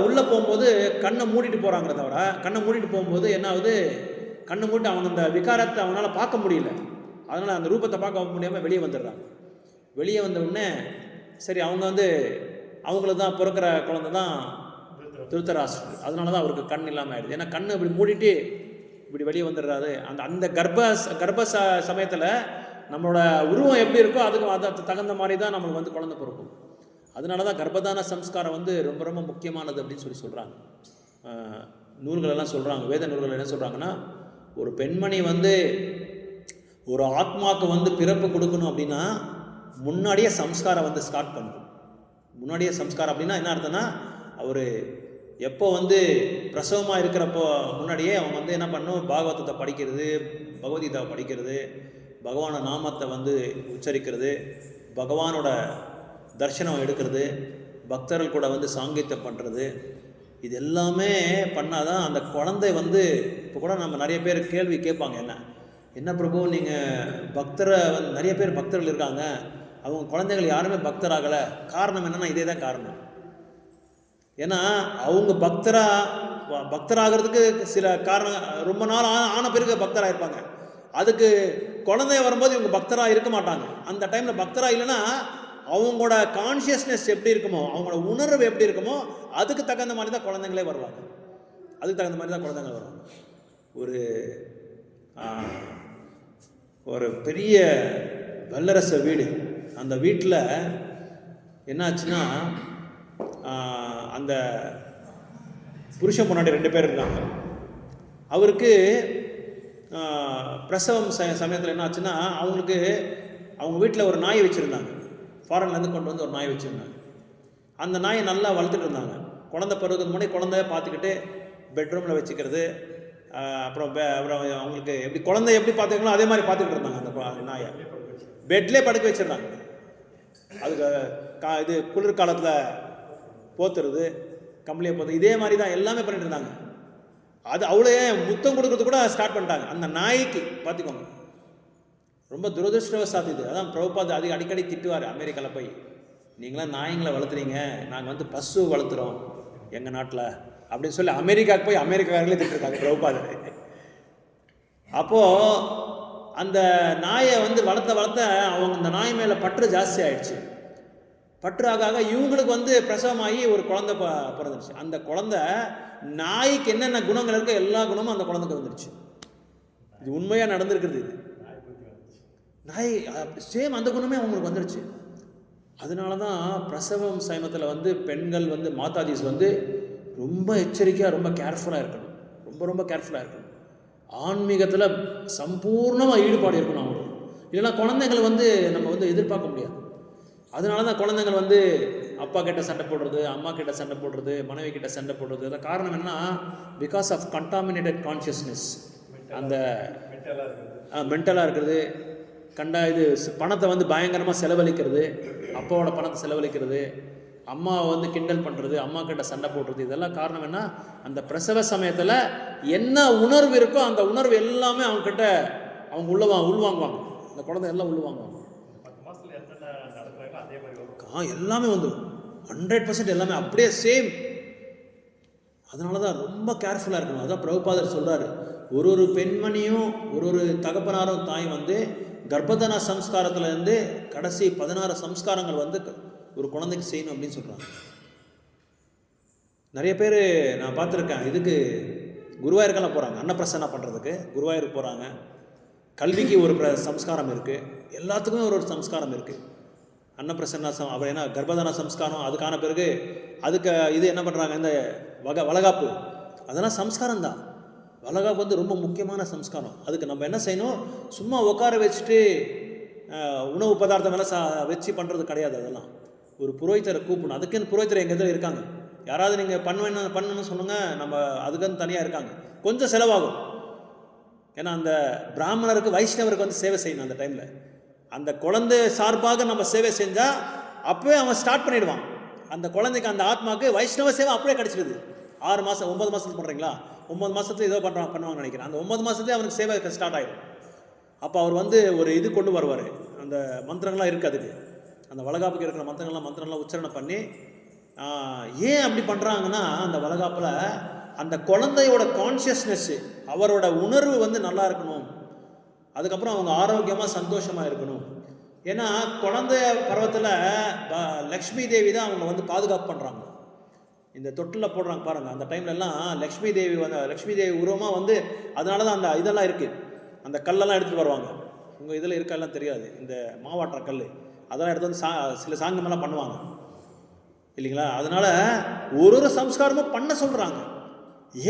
உள்ளே போகும்போது கண்ணை மூடிட்டு போகிறாங்கிறத விட, கண்ணை மூடிட்டு போகும்போது என்ன ஆகுது, கண்ணை மூடிட்டு அவங்க அந்த விகாரத்தை அவங்களால பார்க்க முடியல. அதனால் அந்த ரூபத்தை பார்க்க முடியாமல் வெளியே வந்துடுறாங்க. வெளியே வந்த உடனே சரி, அவங்க வந்து அவங்களுக்கு தான் பிறக்கிற குழந்தை தான் திருத்தராஷ்டிரர். அதனால தான் அவருக்கு கண் இல்லாமல் ஆயிடுது. ஏன்னா கண்ணை இப்படி மூடிட்டு இப்படி வெளியே வந்துடுறாரு. அந்த கர்ப்ப சமயத்தில் நம்மளோட உருவம் எப்படி இருக்கோ அதுக்கு தகுந்த மாதிரி தான் நம்மளுக்கு வந்து குழந்தை பிறக்கும். அதனால தான் கர்ப்பதான சம்ஸ்காரம் வந்து ரொம்ப ரொம்ப முக்கியமானது அப்படின்னு சொல்கிறாங்க. நூல்களெல்லாம் சொல்கிறாங்க. வேத நூல்கள் என்ன சொல்கிறாங்கன்னா, ஒரு பெண்மணி வந்து ஒரு ஆத்மாவுக்கு வந்து பிறப்பு கொடுக்கணும் அப்படின்னா முன்னாடியே சம்ஸ்காரம் வந்து ஸ்டார்ட் பண்ணணும். முன்னாடியே சம்ஸ்காரம் அப்படின்னா என்ன அர்த்தம்னா, அவர் எப்போ வந்து பிரசவமாக இருக்கிறப்போ முன்னாடியே அவங்க வந்து என்ன பண்ணணும், பாகவதத்தை படிக்கிறது, பகவத்கீதாவை படிக்கிறது, பகவான நாமத்தை வந்து உச்சரிக்கிறது, பகவானோட தர்சனம் எடுக்கிறது, பக்தர்கள் கூட வந்து சாங்கித்யம் பண்ணுறது, இது எல்லாமே பண்ணாதான் அந்த குழந்தை வந்து. இப்போ கூட நம்ம நிறைய பேர் கேள்வி கேட்பாங்க, என்ன பிரபு நீங்கள் பக்தரை வந்து நிறைய பேர் பக்தர்கள் இருக்காங்க, அவங்க குழந்தைகள் யாருமே பக்தராகலை, காரணம் என்னென்னா இதே தான் காரணம். ஏன்னா அவங்க பக்தராகிறதுக்கு சில காரணம், ரொம்ப நாள் ஆன பிறகு பக்தராக இருப்பாங்க. அதுக்கு குழந்தைய வரும்போது இவங்க பக்தராக இருக்க மாட்டாங்க. அந்த டைமில் பக்தராக இல்லைன்னா அவங்களோட கான்ஷியஸ்னஸ் எப்படி இருக்குமோ, அவங்களோட உணர்வு எப்படி இருக்குமோ அதுக்கு தகுந்த மாதிரி தான் குழந்தைங்களே வருவாங்க. ஒரு பெரிய வல்லரச வீடு. அந்த வீட்டில் என்னாச்சுன்னா, அந்த புருஷன் முன்னாடி 2 பேர் இருந்தாங்க. அவருக்கு பிரசவம் சமயத்தில் என்ன ஆச்சுன்னா, அவங்க வீட்டில் ஒரு நாய் வச்சுருந்தாங்க. ஃபாரின்லேருந்து கொண்டு வந்து ஒரு நாய் வச்சுருந்தாங்க. அந்த நாயை நல்லா வளர்த்துட்டு இருந்தாங்க. குழந்தை பிறகு முன்னாடி குழந்தைய பார்த்துக்கிட்டு பெட்ரூமில் வச்சுக்கிறது, அப்புறம் அவங்களுக்கு எப்படி குழந்தை எப்படி பார்த்துக்கணும் அதே மாதிரி பார்த்துக்கிட்டு இருந்தாங்க. அந்த நாயை பெட்லேயே படுக்க வச்சிருந்தாங்க. அதுக்கு இது குளிர்காலத்தில் போத்துறது, கம்பளியை போத்து, இதே மாதிரி தான் எல்லாமே பண்ணிட்டு இருந்தாங்க. அது அவ்வளோ முத்தம் கொடுக்கறது கூட ஸ்டார்ட் பண்ணிட்டாங்க அந்த நாய்க்கு. பார்த்துக்கோங்க, ரொம்ப துரதிருஷ்டவசாத் இது. அதான் பிரபுபாத் அடிக்கடி திட்டுவார் அமெரிக்காவில் போய், நீங்களாம் நாய்ங்களை வளர்த்துறீங்க, நாங்கள் வந்து பசு வளர்த்துறோம் எங்கள் நாட்டில் அப்படின்னு சொல்லி அமெரிக்காவுக்கு போய் அமெரிக்காக்காரங்களே திட்டுருக்காங்க பிரபுபாத். அப்போது அந்த நாயை வந்து வளர்த்த அவங்க அந்த நாய் மேலே பற்று ஜாஸ்தி ஆகிடுச்சு. பற்று ஆக இவங்களுக்கு வந்து பிரசவமாகி ஒரு குழந்தை பிறந்துருச்சு. அந்த குழந்தை நாய்க்கு என்னென்ன குணங்கள் இருக்கோ எல்லா குணமும் அந்த குழந்தைக்கு வந்துருச்சு. இது உண்மையாக நடந்திருக்குது. இது நாய் சேம் அந்த குணமே அவங்களுக்கு வந்துருச்சு. அதனால தான் பிரசவம் சமயத்தில் வந்து பெண்கள் வந்து மாதாஜிஸ் வந்து ரொம்ப எச்சரிக்கையாக ரொம்ப கேர்ஃபுல்லாக இருக்கணும். ரொம்ப கேர்ஃபுல்லாக இருக்கணும். ஆன்மீகத்தில் சம்பூர்ணமாக ஈடுபாடு இருக்கணும் அவங்களுக்கு. இல்லைன்னா குழந்தைங்களை நம்ம எதிர்பார்க்க முடியாது. அதனால தான் குழந்தைங்கள் அப்பா கிட்ட சண்டை போடுறது, அம்மா கிட்ட சண்டை போடுறது, மனைவி கிட்ட சண்டை போடுறது. அதான் காரணம் என்ன? Because of contaminated consciousness. அந்த மென்டலாக இருக்கிறது, இது பணத்தை பயங்கரமாக செலவழிக்கிறது, அப்பாவோட பணத்தை செலவழிக்கிறது, அம்மாவை கிண்டல் பண்ணுறது, அம்மா கிட்ட சண்டை போடுறது. இதெல்லாம் காரணம் என்ன? அந்த பிரசவ சமயத்தில் என்ன உணர்வு இருக்கோ அந்த உணர்வு எல்லாமே அவங்கக்கிட்ட அவங்க உள்வாங்குவாங்க. அந்த குழந்தை எல்லாம் உள்வாங்குவாங்க. எல்லாமே 100% எல்லாமே அப்படியே சேம். அதனால தான் ரொம்ப கேர்ஃபுல்லாக இருக்கணும். அதான் பிரபுபாதர் சொல்கிறாரு, ஒரு பெண்மணியும் ஒரு தகப்பனாரும் தாய் கர்ப்பதான சம்ஸ்காரத்துலேருந்து கடைசி 16 சம்ஸ்காரங்கள் ஒரு குழந்தைக்கு செய்யணும் அப்படின்னு சொல்கிறாங்க. நிறைய பேர் நான் பார்த்துருக்கேன், இதுக்கு குருவாயூருக்கெல்லாம் போகிறாங்க, அன்னப்பிரசன்னா பண்ணுறதுக்கு குருவாயூருக்கு போகிறாங்க. கல்விக்கு ஒரு சம்ஸ்காரம் இருக்குது, எல்லாத்துக்குமே ஒரு சம்ஸ்காரம் இருக்குது. அன்னப்பிரசன்னா அவர் என்ன கர்ப்பதான சம்ஸ்காரம், அதுக்கான பிறகு அதுக்கு இது என்ன பண்ணுறாங்க, இந்த வளகாப்பு, அதெல்லாம் சம்ஸ்காரம் தான். வளகாப்பு ரொம்ப முக்கியமான சம்ஸ்காரம். அதுக்கு நம்ம என்ன செய்யணும்? சும்மா உட்கார வச்சுட்டு உணவு பதார்த்தம் எல்லாம் வச்சு பண்ணுறது கிடையாது. அதெல்லாம் ஒரு புரோகிதரை கூப்பிடணும். அதுக்குன்னு புரோகிதர் எங்கள் இதில் இருக்காங்க. யாராவது நீங்கள் பண்ணணும்னு சொல்லுங்கள், நம்ம அதுக்குன்னு தனியாக இருக்காங்க. கொஞ்சம் செலவாகும். ஏன்னா அந்த பிராமணருக்கு வைஷ்ணவருக்கு சேவை செய்யணும். அந்த டைமில் அந்த குழந்தை சார்பாக நம்ம சேவை செஞ்சால் அப்போவே அவன் ஸ்டார்ட் பண்ணிவிடுவான். அந்த குழந்தைக்கு அந்த ஆத்மாவுக்கு வைஷ்ணவ சேவை அப்படியே கிடச்சிடுது. 6 மாதம் 9 மாதத்துக்கு பண்ணுறீங்களா, 9 மாதத்துல ஏதோ பண்ணுவாங்கன்னு நினைக்கிறேன். அந்த 9 மாதத்துலேயே அவனுக்கு சேவை ஸ்டார்ட் ஆகிடும். அப்போ அவர் ஒரு இது கொண்டு வருவார். அந்த மந்திரங்கள்லாம் இருக்குது அதுக்கு. அந்த வளகாப்புக்கு இருக்கிற மந்திரம்லாம் உச்சரணை பண்ணி, ஏன் அப்படி பண்ணுறாங்கன்னா, அந்த வளகாப்பில் அந்த குழந்தையோட கான்ஷியஸ்னஸ்ஸு, அவரோட உணர்வு நல்லா இருக்கணும். அதுக்கப்புறம் அவங்க ஆரோக்கியமாக சந்தோஷமாக இருக்கணும். ஏன்னா குழந்தை பருவத்தில் லக்ஷ்மி தேவி தான் அவங்க பாதுகாப்பு பண்ணுறாங்க. இந்த தொட்டில் போடுறாங்க பாருங்கள், அந்த டைம்லலாம் லக்ஷ்மி தேவி உருவமாக அதனால தான் அந்த இதெல்லாம் இருக்குது. அந்த கல்லெல்லாம் எடுத்துகிட்டு வருவாங்க. உங்கள் இதில் இருக்கெல்லாம் தெரியாது, இந்த மாவாட்டுற கல் அதெல்லாம் எடுத்து சில சாங்கமெல்லாம் பண்ணுவாங்க இல்லைங்களா. அதனால் ஒரு சம்ஸ்காரமும் பண்ண சொல்கிறாங்க.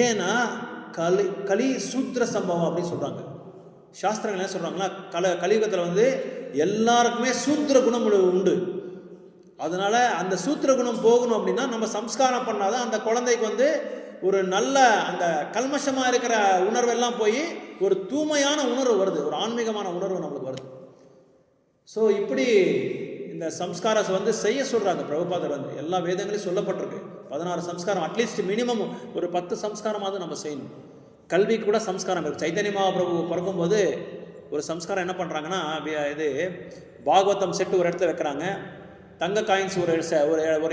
ஏன்னா கலி சூத்திர சம்பவம் அப்படின்னு சொல்கிறாங்க. சாஸ்திரங்கள் என்ன சொல்கிறாங்களா, கலியுகத்தில் எல்லாருக்குமே சூத்திர குணம் உண்டு. அதனால் அந்த சூத்திர குணம் போகணும் அப்படின்னா நம்ம சம்ஸ்காரம் பண்ணாதான் அந்த குழந்தைக்கு ஒரு நல்ல அந்த கல்மஷமாக இருக்கிற உணர்வெல்லாம் போய் ஒரு தூய்மையான உணர்வு வருது, ஒரு ஆன்மீகமான உணர்வு நம்மளுக்கு வருது. ஸோ இப்படி இந்த சம்ஸ்காரம் செய்ய சொல்கிறாங்க பிரபுபாதர். எல்லா வேதங்களையும் சொல்லப்பட்டிருக்கு. 16 சம்ஸ்காரம், அட்லீஸ்ட் மினிமம் ஒரு 10 சம்ஸ்காரமாவது நம்ம செய்யணும். கல்விக்கு கூட சம்ஸ்காரம் இருக்குது. சைத்தன்ய மகாபிரபு பிறக்கும்போது ஒரு சம்ஸ்காரம் என்ன பண்ணுறாங்கன்னா, இது பாகவதம் செட்டு ஒரு இடத்துல வைக்கிறாங்க, தங்க காயின்ஸ் ஒரு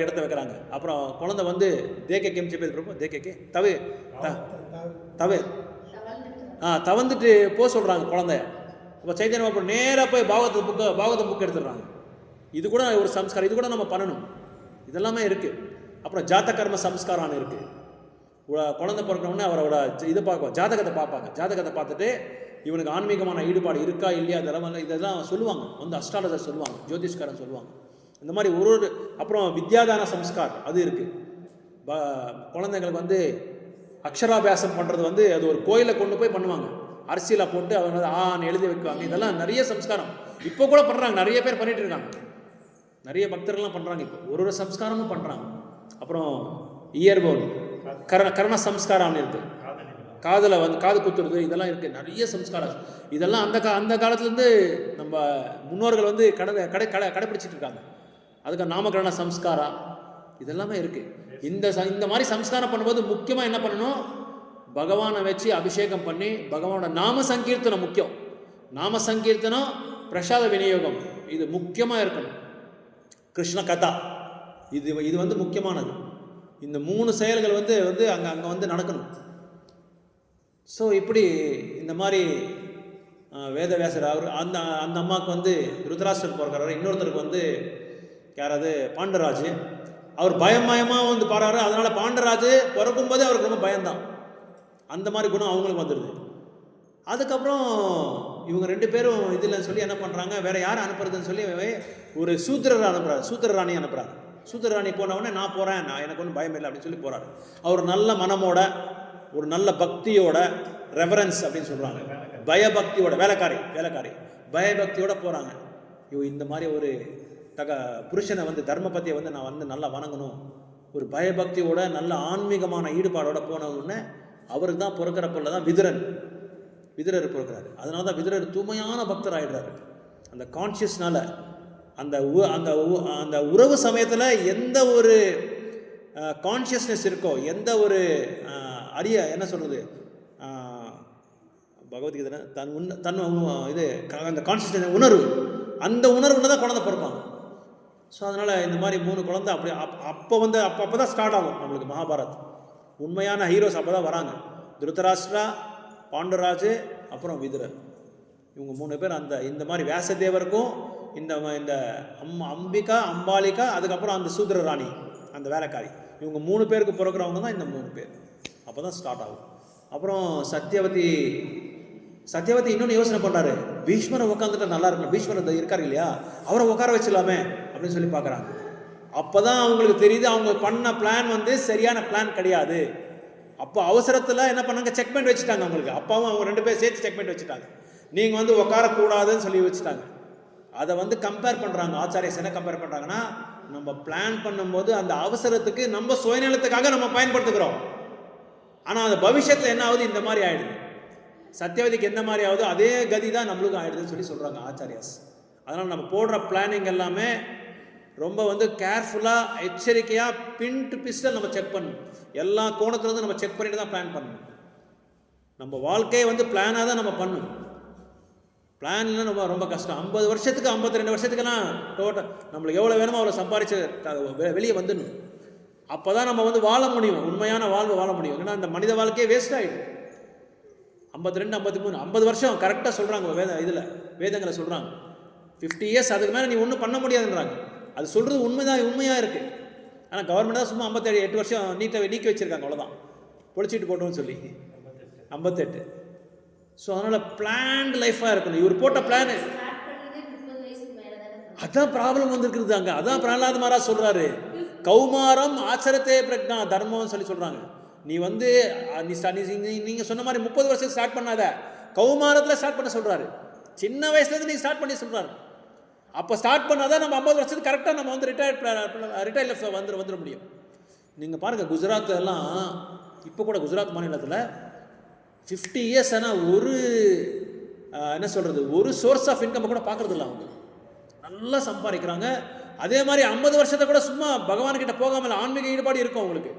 இடத்த வைக்கிறாங்க. அப்புறம் குழந்தை தேக்கே கேம் చెప్పేది பிரபு, தேக்கே தவந்துட்டு போக சொல்கிறாங்க குழந்தைய. இப்போ சைத்தன்ய மகாபிரபு நேராக போய் பாகவத புக் எடுத்துடுறாங்க. இது கூட ஒரு சம்ஸ்காரம், இது கூட நம்ம பண்ணணும். இதெல்லாமே இருக்குது. அப்புறம் ஜாத்த கர்ம சம்ஸ்காரம் இருக்குது. குழந்தை பிறக்கணுன்னே அவரோட இதை ஜாதகத்தை பார்ப்பாங்க. ஜாதகத்தை பார்த்துட்டு இவனுக்கு ஆன்மீகமான ஈடுபாடு இருக்கா இல்லையா இதெல்லாம் சொல்லுவாங்க. அஸ்ட்ராலஜர் சொல்லுவாங்க, ஜோதிஷ்காரன் சொல்லுவாங்க. இந்த மாதிரி அப்புறம் வித்யாதான சம்ஸ்கார் அது இருக்குது. குழந்தைங்களுக்கு அக்ஷராபியாசம் பண்ணுறது அது ஒரு கோயிலை கொண்டு போய் பண்ணுவாங்க. அரிசியில் போட்டு அவங்க ஆன்னு எழுதி வைக்குவாங்க. இதெல்லாம் நிறைய சம்ஸ்காரம் இப்போ கூட பண்ணுறாங்க. நிறைய பேர் பண்ணிகிட்டு இருக்காங்க. நிறைய பக்தர்கள்லாம் பண்ணுறாங்க. இப்போ ஒரு சம்ஸ்காரமும் பண்ணுறாங்க. அப்புறம் இயர்போன் கரண சம்ஸ்காரம் இருக்குது. காதில் காது குத்துறது இதெல்லாம் இருக்குது. நிறைய சம்ஸ்காரம் இதெல்லாம் அந்த காலத்துலேருந்து நம்ம முன்னோர்கள் கடைப்பிடிச்சிட்டு இருக்காங்க. அதுக்கு நாமகரண சம்ஸ்காரம் இதெல்லாமே இருக்குது. இந்த மாதிரி சம்ஸ்காரம் பண்ணும்போது முக்கியமாக என்ன பண்ணணும், பகவானை வச்சு அபிஷேகம் பண்ணி பகவானோட நாம சங்கீர்த்தனம் முக்கியம். நாம சங்கீர்த்தனம், பிரசாத விநியோகம் இது முக்கியமாக இருக்கணும். கிருஷ்ண கதா இது முக்கியமானது. இந்த 3 செயல்கள் அங்கே நடக்கணும். ஸோ இப்படி இந்த மாதிரி வேதவியாசர் அவர் அந்த அம்மாவுக்கு ருத்ராஷ்டர் பிறக்கிறாரு. இன்னொருத்தருக்கு யாராவது பாண்டராஜ், அவர் பயமயமாக பாடுறாரு. அதனால் பாண்டராஜ் பிறக்கும்போதே அவருக்கு ரொம்ப பயம்தான். அந்த மாதிரி குணம் அவங்களுக்கு வந்துடுது. அதுக்கப்புறம் இவங்க 2 பேரும் இதில் சொல்லி என்ன பண்ணுறாங்க, வேறு யார் அனுப்புறதுன்னு சொல்லி ஒரு சூத்திர ராணி அனுப்புகிறாங்க. சூத்திரராணி போனவொடனே நான் போகிறேன், நான் எனக்கு ஒன்றும் பயம் இல்லை அப்படின்னு சொல்லி போகிறாரு. அவர் நல்ல மனமோட, ஒரு நல்ல பக்தியோட, ரெவரன்ஸ் அப்படின்னு சொல்கிறாங்க, பயபக்தியோட, வேலைக்காரி பயபக்தியோட போகிறாங்க. இந்த மாதிரி ஒரு புருஷனை வந்து தர்மபத்தியை வந்து நான் வந்து நல்லா வணங்கணும், ஒரு பயபக்தியோட நல்ல ஆன்மீகமான ஈடுபாடோட போனவுடனே அவருக்கு தான் பிறக்கிற பிள்ளை தான் விதுரர் பிறக்கிறாரு. அதனால தான் விதுரர் தூய்மையான பக்தர் ஆகிடுறாரு. அந்த கான்ஷியஸ்னால, அந்த அந்த உறவு சமயத்தில் எந்த ஒரு கான்ஷியஸ்னஸ் இருக்கோ, எந்த ஒரு என்ன சொல்கிறது, பகவத்கீதை தன் இது அந்த கான்ஷியஸ்னஸ் உணர்வு, அந்த உணர்வுல தான் குழந்தை பிறப்பாங்க. ஸோ அதனால் இந்த மாதிரி 3 குழந்தை அப்படி அப்போ தான் ஸ்டார்ட் ஆகும் நம்மளுக்கு மகாபாரத். உண்மையான ஹீரோஸ் அப்போ தான் வராங்க. திருதராஷ்டிரா, பாண்டராஜ், அப்புறம் விதுரர். இவங்க 3 பேர் இந்த மாதிரி வியாசதேவருக்கும் இந்த அம்பிகா, அம்பாலிகா, அதுக்கப்புறம் அந்த சூத்திரராணி, அந்த வேலைக்காரி, இவங்க 3 பேருக்கு பிறக்கிறவங்க தான் இந்த 3 பேர். அப்போ தான் ஸ்டார்ட் ஆகும். அப்புறம் சத்யவதி இன்னொன்று யோசனை பண்ணுறாரு, பீஷ்மரை உட்காந்துட்டா நல்லா இருக்கணும், பீஷ்மர் இருக்காரு இல்லையா, அவரை உட்கார வச்சிடலாமே அப்படின்னு சொல்லி பார்க்குறாங்க. அப்போ தான் அவங்களுக்கு தெரியுது அவங்க பண்ண பிளான் வந்து சரியான பிளான் கிடையாது. அப்போ அவசரத்தில் என்ன பண்ணாங்க, செக் பாயிண்ட் வச்சுட்டாங்க அவங்களுக்கு. அப்பாவும் அவங்க 2 பேர் சேர்த்து செக் பாயிண்ட் வச்சுட்டாங்க. நீங்கள் வந்து உட்காரக்கூடாதுன்னு சொல்லி வச்சுட்டாங்க. அதை வந்து கம்பேர் பண்ணுறாங்க. ஆச்சாரியஸ் என்ன கம்பேர் பண்ணுறாங்கன்னா, நம்ம பிளான் பண்ணும்போது அந்த அவசரத்துக்கு நம்ம சுயநலத்துக்காக நம்ம பயன்படுத்துகிறோம். ஆனால் அந்த பவிஷ்யத்தில் என்ன ஆகுது, இந்த மாதிரி ஆகிடுது. சத்யவதிக்கு எந்த மாதிரி ஆகுதோ அதே கதி தான் நம்மளுக்கும் ஆகிடுதுன்னு சொல்கிறாங்க ஆச்சாரியாஸ். அதனால் நம்ம போடுற பிளானிங் எல்லாமே ரொம்ப வந்து கேர்ஃபுல்லாக, எச்சரிக்கையாக, பின் டு பிஸ்டல் நம்ம செக் பண்ணணும். எல்லா கோணத்துலேருந்து நம்ம செக் பண்ணிட்டு தான் பிளான் பண்ணணும். நம்ம வாழ்க்கையை வந்து பிளானாக தான் நம்ம பண்ணணும். பிளான்லாம் நம்ம ரொம்ப கஷ்டம். 50 வருஷத்துக்கு 52 வருஷத்துக்கெல்லாம் டோட்டல் நம்மளுக்கு எவ்வளோ வேணுமோ அவ்வளோ சம்பாரிச்சு வெளியே வந்துடணும். அப்போ தான் நம்ம வந்து வாழ முடியும், உண்மையான வாழ்வு வாழ முடியும். ஏன்னா அந்த மனித வாழ்க்கையே வேஸ்ட் ஆகிடும். 52, 53, 50 வருஷம் கரெக்டாக சொல்கிறாங்க வேதங்களை சொல்கிறாங்க. 50 இயர்ஸ் அதுக்கு மேலே நீ ஒன்றும் பண்ண முடியாதுன்றாங்க. அது சொல்கிறது உண்மையாக இருக்குது. ஆனால் கவர்மெண்ட் தான் சும்மா 58 வருஷம் நீக்கி வச்சுருக்காங்க, அவ்வளோதான், பொழிச்சிட்டு போட்டோம்னு சொல்லி 58. ஸோ அதனால் பிளான்டு லைஃபாக இருக்கணும். இவர் போட்ட பிளானு அதான் ப்ராப்ளம் வந்துருக்குறது அங்கே. அதான் பிரகலாத் மகாராஜ் சொல்கிறாரு, கௌமாரம் ஆச்சரத்தே பிரக்னா தர்மம்னு சொல்லி சொல்கிறாங்க. நீ வந்து நீங்கள் சொன்ன மாதிரி 30 வருஷத்துக்கு ஸ்டார்ட் பண்ணாத, கௌமாரத்தில் ஸ்டார்ட் பண்ண சொல்கிறாரு. சின்ன வயசுலேருந்து நீ ஸ்டார்ட் பண்ணி சொல்கிறாரு. அப்போ ஸ்டார்ட் பண்ணாதான் நம்ம 50 வருஷத்துக்கு கரெக்டாக நம்ம வந்து ரிட்டையர்ட் லைஃப் வந்துட முடியும். நீங்கள் பாருங்கள், குஜராத் எல்லாம் இப்போ கூட குஜராத் மாநிலத்தில் 50 இயர்ஸ் ஆனால் ஒரு என்ன சொல்கிறது, ஒரு சோர்ஸ் ஆஃப் இன்கம் கூட பார்க்குறது இல்லை. அவங்க நல்லா சம்பாதிக்கிறாங்க. அதே மாதிரி 50 வருஷத்தை கூட சும்மா பகவான்கிட்ட போகாமல் ஆன்மீக ஈடுபாடு இருக்கும் அவங்களுக்கு.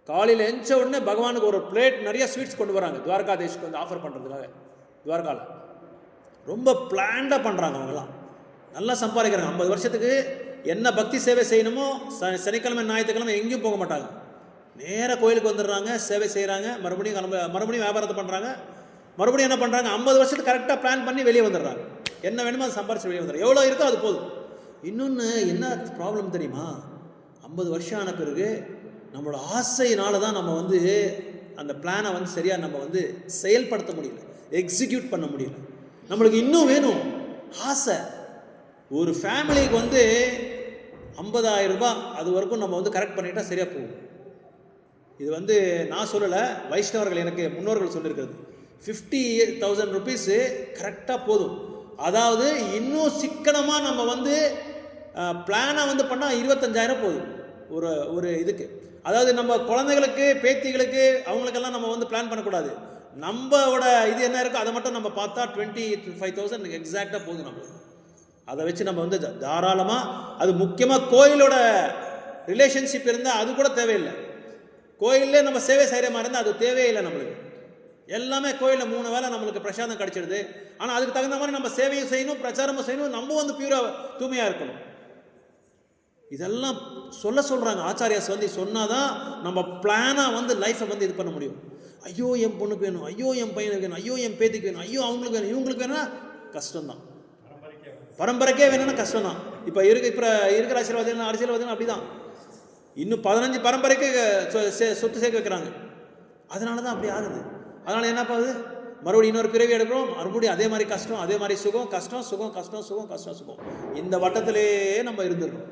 காலையில் எஞ்ச உடனே பகவானுக்கு ஒரு பிளேட் நிறைய ஸ்வீட்ஸ் கொண்டு வராங்க, துவாரகாதேஷ்க்கு வந்து ஆஃபர் பண்ணுறதுக்காக. துவாரகாவில் ரொம்ப பிளான்டாக பண்ணுறாங்க. அவங்கெல்லாம் நல்லா சம்பாதிக்கிறாங்க. 50 வருஷத்துக்கு என்ன பக்தி சேவை செய்யணுமோ சனிக்கிழமை ஞாயிற்றுக்கிழமை எங்கேயும் போக மாட்டாங்க. நேராக கோயிலுக்கு வந்துடுறாங்க, சேவை செய்கிறாங்க, மறுபடியும் வியாபாரத்தை பண்ணுறாங்க, மறுபடியும் என்ன பண்ணுறாங்க, 50 வருஷத்துக்கு கரெக்டாக பிளான் பண்ணி வெளியே வந்துடுறாங்க. என்ன வேணுமோ அதை சம்பாரிச்சு வெளியே வந்துடுறாங்க. எவ்வளோ இருக்கோ அது போதும். இன்னொன்று என்ன ப்ராப்ளம் தெரியுமா, 50 வருஷம் ஆன பிறகு நம்மளோட ஆசையினால தான் நம்ம வந்து அந்த பிளானை வந்து சரியாக நம்ம வந்து செயல்படுத்த முடியல, எக்ஸிக்யூட் பண்ண முடியல. நம்மளுக்கு இன்னும் வேணும் ஆசை. ஒரு ஃபேமிலிக்கு வந்து 50,000 ரூபாய் அது வரைக்கும் நம்ம வந்து கரெக்ட் பண்ணிட்டால் சரியாக போகும். இது வந்து நான் சொல்லலை, வைஷ்ணவர்கள் எனக்கு முன்னோர்கள் சொல்லியிருக்கிறது. 50,000 ருபீஸு கரெக்டாக போதும். அதாவது இன்னும் சிக்கனமாக நம்ம வந்து பிளானாக வந்து பண்ணால் 25,000 போதும் ஒரு இதுக்கு. அதாவது நம்ம குழந்தைகளுக்கு, பேத்திகளுக்கு, அவங்களுக்கெல்லாம் நம்ம வந்து பிளான் பண்ணக்கூடாது. நம்மளோட இது என்ன இருக்கோ அதை மட்டும் நம்ம பார்த்தா 25,000 எக்ஸாக்டாக போதும். நம்ம அதை வச்சு நம்ம வந்து தாராளமாக, அது முக்கியமாக கோயிலோட ரிலேஷன்ஷிப் இருந்தால் அது கூட தேவையில்லை. கோயிலே நம்ம சேவை செய்கிற மாதிரி இருந்தால் அது தேவையில்லை. நம்மளுக்கு எல்லாமே கோயிலில் 3 வேளை நம்மளுக்கு பிரசாதம் கிடச்சிடுது. ஆனால் அதுக்கு தகுந்த மாதிரி நம்ம சேவையும் செய்யணும், பிரச்சாரமும் செய்யணும், நம்ம வந்து பியூராக தூய்மையாக இருக்கணும். இதெல்லாம் சொல்கிறாங்க ஆச்சாரியாஸ் வந்து சொன்னால் தான் நம்ம பிளானாக வந்து லைஃப்பை வந்து இது பண்ண முடியும். ஐயோ என் பொண்ணுக்கு வேணும், ஐயோ என் பையனுக்கு வேணும், ஐயோ என் பேத்திக்கு வேணும், ஐயோ அவங்களுக்கு வேணும், இவங்களுக்கு வேணும்னா கஷ்டம்தான். பரம்பரைக்கே வேணும்னா கஷ்டம்தான். இப்போ இருக்கிற அரசியல்வாதிகள் அப்படி தான். இன்னும் 15 பரம்பரைக்கு சொத்து சேர்க்க வைக்கிறாங்க. அதனால தான் அப்படி ஆகுது. அதனால் என்ன ஆகுது, மறுபடியும் இன்னொரு பிறவி எடுக்கிறோம், மறுபடியும் அதே மாதிரி கஷ்டம், அதே மாதிரி சுகம், கஷ்டம், சுகம், கஷ்டம், சுகம், கஷ்டம், சுகம். இந்த வட்டத்திலே நம்ம இருந்துடுறோம்.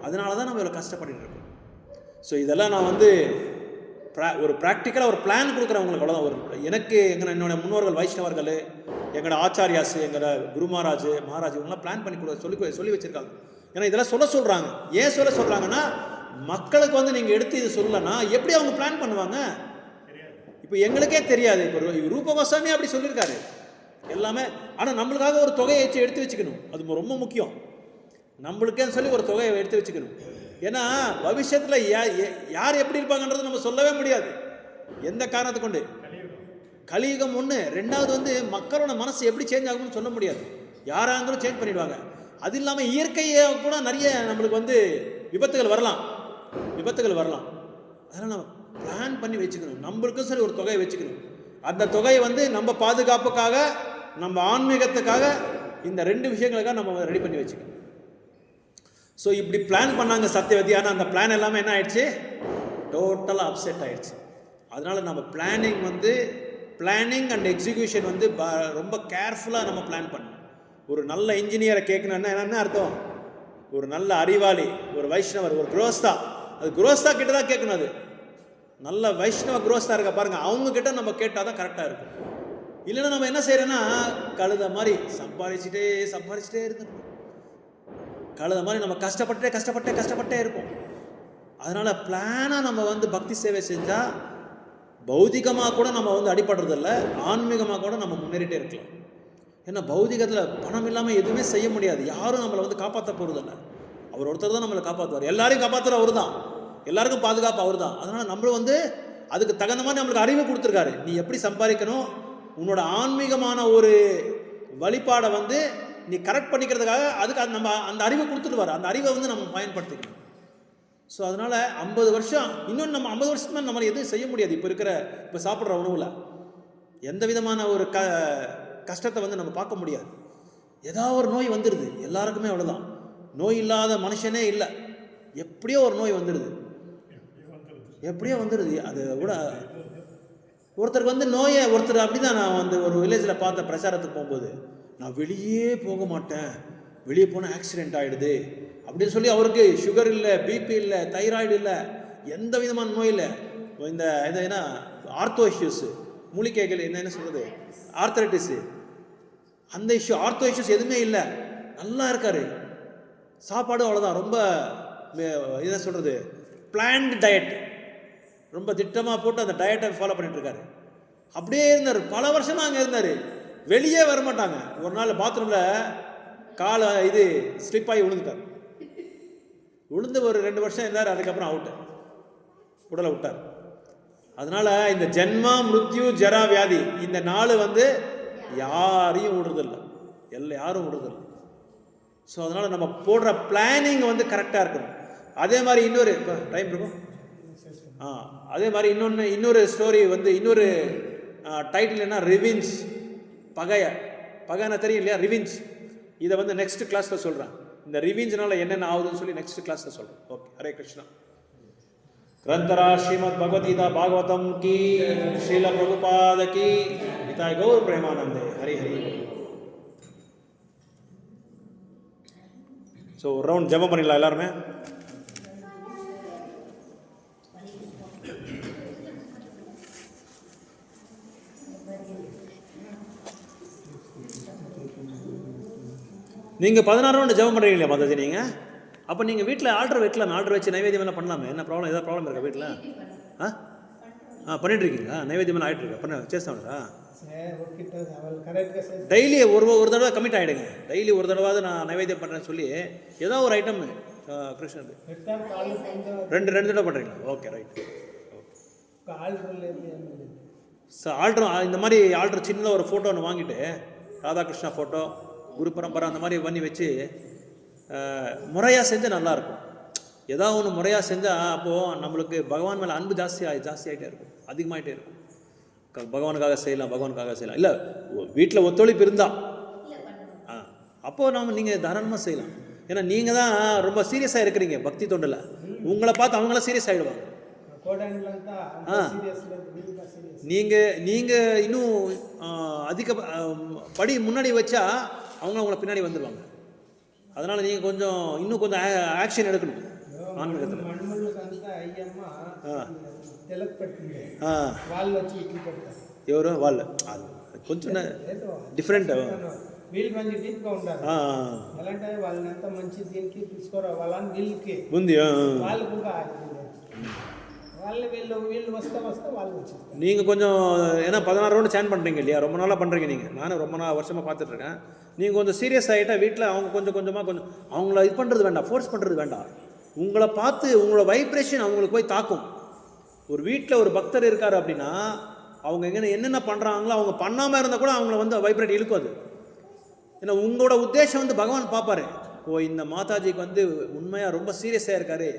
அதனால தான் நம்ம இவ்வளோ கஷ்டப்பட்டு இருக்கோம். ஸோ இதெல்லாம் நான் வந்து ஒரு ப்ராக்டிக்கலாக ஒரு பிளான் கொடுக்குறவங்களுக்கு அவ்வளோதான். ஒரு எனக்கு என்னோடய முன்னோர்கள் வைஷ்ணவர்கள், எங்களோட ஆச்சாரியாஸ், எங்களோட குரு மகாராஜ் இவங்கெல்லாம் பிளான் பண்ணி சொல்லி வச்சுருக்காங்க. ஏன்னா இதெல்லாம் சொல்கிறாங்க. ஏன் சொல்கிறாங்கன்னா, மக்களுக்கு வந்து நீங்கள் எடுத்து இது சொல்லலைன்னா எப்படி அவங்க பிளான் பண்ணுவாங்க? இப்போ எங்களுக்கே தெரியாது. இப்போ ரூப கோஸ்வாமி அப்படி சொல்லியிருக்காரு எல்லாமே. ஆனால் நம்மளுக்காக ஒரு தொகையை எடுத்து வச்சுக்கணும். அது ரொம்ப முக்கியம். நம்மளுக்கே சொல்லி ஒரு தொகையை எடுத்து வச்சுக்கணும். ஏன்னா பவிஷ்யத்தில் யார் எப்படி இருப்பாங்கன்றது நம்ம சொல்லவே முடியாது. எந்த காரணத்தை கொண்டு கலியுகம் ஒன்று. ரெண்டாவது வந்து மக்களோட மனசு எப்படி சேஞ்ச் ஆகும்னு சொல்ல முடியாது. யாராங்களும் சேஞ்ச் பண்ணிடுவாங்க. அது இல்லாமல் இயற்கையை கூட நிறைய நம்மளுக்கு வந்து விபத்துகள் வரலாம். அதனால் நம்ம பிளான் பண்ணி வச்சுக்கணும். நம்மளுக்கும் சரி ஒரு தொகையை வச்சுக்கணும். அந்த தொகையை வந்து நம்ம பாதுகாப்புக்காக, நம்ம ஆன்மீகத்துக்காக, இந்த 2 விஷயங்களுக்காக நம்ம ரெடி பண்ணி வச்சுக்கணும். ஸோ இப்படி பிளான் பண்ணாங்க சத்தியவதி. ஆனால் அந்த பிளான் எல்லாமே என்ன ஆயிடுச்சு? டோட்டலாக அப்செட் ஆயிடுச்சு. அதனால் நம்ம பிளானிங் அண்ட் எக்ஸிக்யூஷன் வந்து ரொம்ப கேர்ஃபுல்லாக நம்ம பிளான் பண்ணணும். ஒரு நல்ல இன்ஜினியரை கேட்கணுன்னா என்ன அர்த்தம்? ஒரு நல்ல அறிவாளி, ஒரு வைஷ்ணவர், ஒரு குரோஸ்தா, அது குரோஸ்தா கிட்ட தான் கேட்கணும். அது நல்ல வைஷ்ணவ குரோஸ்தா இருக்க பாருங்க, அவங்க கிட்ட நம்ம கேட்டால் தான் கரெக்டாக இருக்கும். இல்லைன்னா நம்ம என்ன செய்யறோன்னா கழுத மாதிரி சம்பாதிச்சுட்டே இருக்கணும். கழுத மாதிரி நம்ம கஷ்டப்பட்டே இருப்போம். அதனால பிளானாக நம்ம வந்து பக்தி சேவை செஞ்சால் பௌதிகமாக கூட நம்ம வந்து அடிபடுறதில்ல, ஆன்மீகமாக கூட நம்ம முன்னேறிட்டே இருக்கலாம். ஏன்னா பௌதிகத்தில் பணம் இல்லாமல் எதுவுமே செய்ய முடியாது. யாரும் நம்மளை வந்து காப்பாற்ற போகிறதில்ல. அவர் ஒருத்தர் தான் நம்மளை காப்பாற்றுவார். எல்லாரையும் காப்பாற்றுற அவர் தான், எல்லாருக்கும் பாதுகாப்பு அவர் தான். அதனால் நம்மளும் வந்து அதுக்கு தகுந்த மாதிரி நம்மளுக்கு அறிவு கொடுத்துருக்காரு. நீ எப்படி சம்பாதிக்கணும், உன்னோட ஆன்மீகமான ஒரு வழிபாடை வந்து நீ கரெக்ட் பண்ணிக்கிறதுக்காக அதுக்கு நம்ம அந்த அறிவை கொடுத்துட்டு அந்த அறிவை வந்து நம்ம பயன்படுத்திக்கணும். ஸோ அதனால் 50 வருஷம் இன்னொன்று நம்ம 50 வருஷத்துக்கு மேலே நம்மளால் எதுவும் செய்ய முடியாது. இப்போ சாப்பிட்ற உணவில் எந்த விதமான ஒரு கஷ்டத்தை வந்து நம்ம பார்க்க முடியாது. ஏதாவது ஒரு நோய் வந்துடுது, எல்லாருக்குமே அவ்வளோதான். நோய் இல்லாத மனுஷனே இல்லை. எப்படியோ ஒரு நோய் வந்துடுது. அது கூட ஒருத்தருக்கு வந்து ஒருத்தர் அப்படி தான். நான் வந்து ஒரு வில்லேஜில் பார்த்த பிரச்சாரத்துக்கு போகும்போது, நான் வெளியே போக மாட்டேன், வெளியே போனால் ஆக்சிடென்ட் ஆகிடுது அப்படின்னு சொல்லி, அவருக்கு சுகர் இல்லை, பிபி இல்லை, தைராய்டு இல்லை, எந்த விதமான நோய் இல்லை. இந்த என்ன ஆர்த்தோ இஷ்யூஸு, மூலிகைகள் என்ன சொல்கிறது, ஆர்த்தரைட்டிஸு, அந்த ஆர்த்தோ இஷ்யூஸ் எதுவுமே இல்லை. நல்லா இருக்காரு. சாப்பாடு அவ்வளோதான். ரொம்ப என்ன சொல்கிறது, பிளான்டு டயட், ரொம்ப திட்டமாக போட்டு அந்த டயட்டை ஃபாலோ பண்ணிட்டு இருக்காரு. அப்படியே இருந்தார். பல வருஷமாக அங்கே இருந்தார். வெளியே வரமாட்டாங்க. ஒரு நாள் பாத்ரூமில் காலை ஸ்லிப் ஆகி விழுந்துட்டார். விழுந்து ஒரு 2 வருஷம் இருந்தார். அதுக்கப்புறம் உடலை விட்டார். அதனால் இந்த ஜென்மா, மிருத்யு, ஜரா, வியாதி, இந்த 4 வந்து யாரையும் விடுறதில்லை. யாரும் விடுறதில்லை. ஸோ அதனால் நம்ம போடுற பிளானிங் வந்து கரெக்டாக இருக்கணும். அதே மாதிரி இன்னொரு டைம் இருக்கும். அதே மாதிரி இன்னொரு ஸ்டோரி வந்து, இன்னொரு டைட்டில் என்ன, ரிவெஞ்ச், பகைனா தெரியும் இல்லையா, ரிவெஞ்ச். இதை வந்து நெக்ஸ்ட் கிளாஸில் சொல்கிறேன். இந்த ரிவெஞ்ச்னால என்னென்ன ஆகுதுன்னு சொல்லி நெக்ஸ்ட் கிளாஸில் சொல்கிறேன். ஓகே, ஹரே கிருஷ்ணா. ग्रंथरा श्रीमद् भगवद्गीता भागवतम की, श्रील प्रभुपाद की, निताय गौर प्रेमानंदे. हरि हरि. ஸோ ஒரு ரவுண்ட் ஜெபம் பண்ணிடலாம் எல்லாருமே. நீங்கள் 16 ரவுண்டு ஜெபம் பண்ணுறீங்களா மாதாஜி? நீங்கள் அப்போ நீங்கள் வீட்டில் ஆர்டர் வச்சு நைவேத்தியம் எல்லாம் பண்ணலாமே. என்ன ப்ராப்ளம்? ஏதாவது ப்ராப்ளம் இருக்கா வீட்டில்? பண்ணிட்டு இருக்கீங்களா? நைவேத்தியம் எல்லாம் ஆகிட்டு இருக்கா? చేస్తామంటారా? டெய்லி ஒரு தடவை கமிட் ஆகிடுங்க. டெய்லி ஒரு தடவை நான் நைவேத்தியம் பண்ணுறேன்னு சொல்லி ஏதோ ஒரு ஐட்டம் கிருஷ்ணன் 2 தடவை பண்ணுறீங்களா? Okay, right. ஆல்ட்ரு இந்த மாதிரி ஆல்ட்ரு சின்னதாக ஒரு ஃபோட்டோ ஒன்று வாங்கிட்டு, ராதாகிருஷ்ணா ஃபோட்டோ, குரு பரம்பரை அந்த மாதிரி பண்ணி வச்சு முறையாக செஞ்சால் நல்லாயிருக்கும். ஏதாவது ஒன்று முறையாக செஞ்சால் அப்போது நம்மளுக்கு பகவான் மேலே அன்பு ஜாஸ்தியாகிட்டே இருக்கும், அதிகமாகிட்டே இருக்கும். பகவானுக்காக செய்யலாம். இல்லை வீட்டில் ஒத்துழைப்பு இருந்தால் அப்போது நீங்கள் தாராளமாக செய்யலாம். ஏன்னா நீங்கள் தான் ரொம்ப சீரியஸாக இருக்கிறீங்க பக்தி தொண்டில். உங்களை பார்த்து அவங்களாம் சீரியஸ் ஆகிடுவாங்க. நீங்கள் இன்னும் அதிக படி முன்னாடி வச்சா அவங்க உங்களை பின்னாடி வந்துடுவாங்க. அதனால் நீங்கள் கொஞ்சம் இன்னும் கொஞ்சம் ஆக்ஷன் எடுக்கணும் ஆன்மீகத்தில். ఎవరు వాళ్ళు కొంచెం డిఫరెంట్ వీళ్ళు మంచి డీప్గా ఉంటారు. ఎలాంటి వాళ్ళని అంత మంచి దీనికి తీసుకురావాలని వీళ్ళకి ఉంది. వాళ్ళకు వాళ్ళు వీళ్ళు వస్తే వాళ్ళు వచ్చి நீங்கள் கொஞ்சம் ஏன்னா 16 ரவுண்டு சேன் பண்ணுறீங்க இல்லையா, ரொம்ப நாளாக பண்ணுறீங்க நீங்கள். நானும் ரொம்ப வருஷமாக பார்த்துட்ருக்கேன். நீங்கள் கொஞ்சம் சீரியஸ் ஆகிட்டா வீட்டில் அவங்க கொஞ்சம் கொஞ்சமாக கொஞ்சம் அவங்கள இது பண்ணுறது வேண்டாம், ஃபோர்ஸ் பண்ணுறது வேண்டாம். உங்களை பார்த்து உங்களோட வைப்ரேஷன் அவங்களுக்கு போய் தாக்கும். ஒரு வீட்டில் ஒரு பக்தர் இருக்கார் அப்படின்னா அவங்க என்னென்ன பண்ணுறாங்களோ அவங்க பண்ணாமல் இருந்தால் கூட அவங்கள வந்து வைப்ரேட் இழுக்கும் அது. ஏன்னா உங்களோட உத்தேசம் வந்து பகவான் பார்ப்பாரு. ஓ இந்த மாதாஜிக்கு வந்து உண்மையாக ரொம்ப சீரியஸாக இருக்காரு,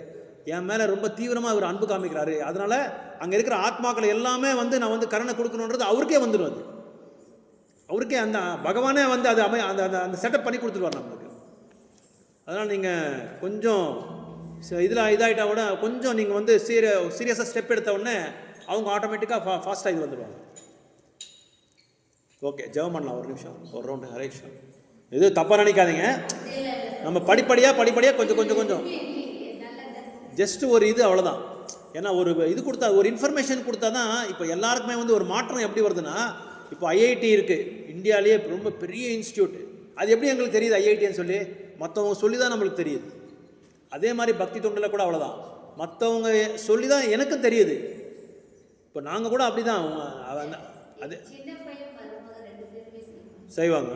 என் மேலே ரொம்ப தீவிரமாக அவர் அன்பு காமிக்கிறாரு, அதனால் அங்கே இருக்கிற ஆத்மாக்கள் எல்லாமே வந்து நான் வந்து கருணை கொடுக்கணுன்றது அவருக்கே வந்துடும். அது அவருக்கே அந்த பகவானே வந்து அது அந்த அந்த செட்டப் பண்ணி கொடுத்துருவார் நம்மளுக்கு. அதனால் நீங்கள் கொஞ்சம் இதில் இதாகிட்டா கூட கொஞ்சம் நீங்கள் வந்து சீரியஸாக ஸ்டெப் எடுத்த உடனே அவங்க ஆட்டோமேட்டிக்காக ஃபாஸ்ட்டாக இது வந்துடுவாங்க. ஓகே, ஜெபம் பண்ணலாம் ஒரு நிமிஷம், ஒரு ரவுண்டு. ஹரே கிருஷ்ணா. இது தப்பாக நினைக்காதீங்க, நம்ம படிப்படியாக கொஞ்சம் ஜஸ்ட்டு ஒரு இது அவ்வளோதான். ஏன்னா ஒரு இது கொடுத்தா, ஒரு இன்ஃபர்மேஷன் கொடுத்தா தான் இப்போ எல்லாருக்குமே வந்து ஒரு மாற்றம் எப்படி வருதுன்னா, இப்போ ஐஐடி இருக்குது இந்தியாவிலேயே ரொம்ப பெரிய இன்ஸ்டியூட். அது எப்படி எங்களுக்கு தெரியுது ஐஐடின்னு சொல்லி? மற்றவங்க சொல்லி தான் நம்மளுக்கு தெரியுது. அதே மாதிரி பக்தி தொண்டில் கூட அவ்வளோதான், மற்றவங்க சொல்லி தான் எனக்கும் தெரியுது. இப்போ நாங்கள் கூட அப்படி தான் அது செய்வாங்க.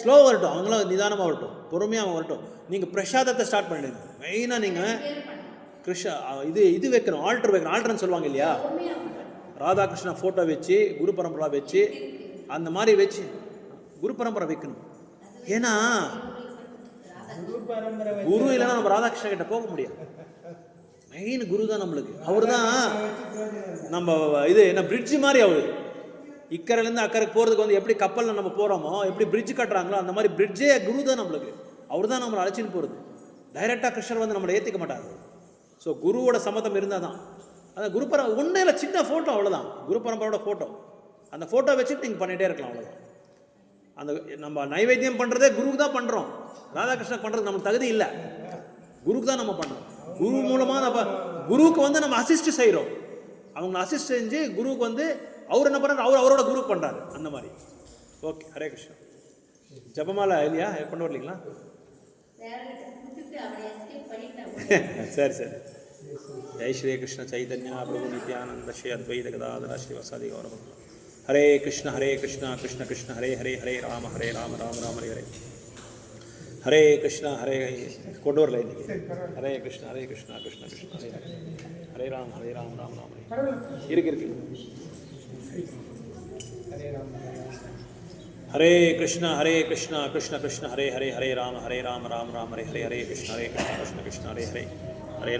ஸ்லோ வரட்டும், அவங்களும் நிதானமாக வரட்டும், பொறுமையாக வரட்டும். நீங்கள் பிரசாதத்தை ஸ்டார்ட் பண்ணிடுங்க. மெயினாக நீங்கள் இது வைக்கணும், ஆல்டர் வைக்கணும். ஆல்டர்னு சொல்லுவாங்க இல்லையா, ராதாகிருஷ்ணா ஃபோட்டோ வச்சு குரு பரம்பரா வச்சு அந்த மாதிரி வச்சு குரு பரம்பரை வைக்கணும். ஏன்னா குரு இல்லைன்னா நம்ம ராதாகிருஷ்ணன் கிட்ட போக முடியாது. மெயின் குரு தான் நம்மளுக்கு. அவர் தான் நம்ம இது என்ன பிரிட்ஜு மாதிரி. அவர் இக்கரையிலேருந்து அக்கறைக்கு போகிறதுக்கு வந்து எப்படி கப்பலில் நம்ம போகிறோமோ, எப்படி பிரிட்ஜ் கட்டுறாங்களோ அந்த மாதிரி பிரிட்ஜே குரு தான் நம்மளுக்கு. அவர் தான் நம்மளை அழைச்சின்னு போகிறது. டைரெக்டாக கிருஷ்ணர் வந்து நம்மளை ஏற்றிக்க மாட்டார். ஸோ குருவோட சம்மதம் இருந்தால் தான். அதான் குரு ஒன்றும் இல்லை, சின்ன ஃபோட்டோ அவ்வளோதான், குரு பரம்பரோட ஃபோட்டோ. அந்த ஃபோட்டோ வச்சுட்டு நீங்கள் பண்ணிகிட்டே இருக்கலாம், அவ்வளோதான். அந்த நம்ம நைவேத்தியம் பண்ணுறதே குருக்கு தான் பண்ணுறோம். ராதாகிருஷ்ணன் பண்ணுறது நமக்கு தகுதி இல்லை, குருக்கு தான் நம்ம பண்ணுறோம். குரு மூலமாக நம்ம குருவுக்கு வந்து நம்ம அசிஸ்ட் செய்கிறோம். அவங்க அசிஸ்ட் செஞ்சு குருவுக்கு வந்து அவர் என்ன பண்ணுறாரு, அவரோட குரு பண்ணுறாரு. அந்த மாதிரி. ஓகே, ஹரே கிருஷ்ணா. ஜபமாலா இல்லையா கொண்டு வரலீங்களா? சரி சரி. ஜெய் ஸ்ரீ கிருஷ்ண சைதன்யா பிரபு நித்யானந்த ஸ்ரீ அத்வைத கதாதர ஸ்ரீவசாதி கௌரவ. ஹரே கிருஷ்ண கிருஷ்ண கிருஷ்ண ஹரே ஹரே, ஹரே ராம ராம ராம ஹரே ஹரே. ஹரே கிருஷ்ணா கொண்டு வரல இன்னைக்கு. ஹரே கிருஷ்ணா கிருஷ்ண கிருஷ்ண ஹரே ஹரே, ஹரே ராம ராம ராம இருக்கு. ஹரே கிருஷ்ணா கிருஷ்ண கிருஷ்ண ஹரே ஹரே, ஹரே ராம ராம ராம ஹரே ஹரே, ஹரே கிருஷ்ண கிருஷ்ண கிருஷ்ண ஹரே ஹரே.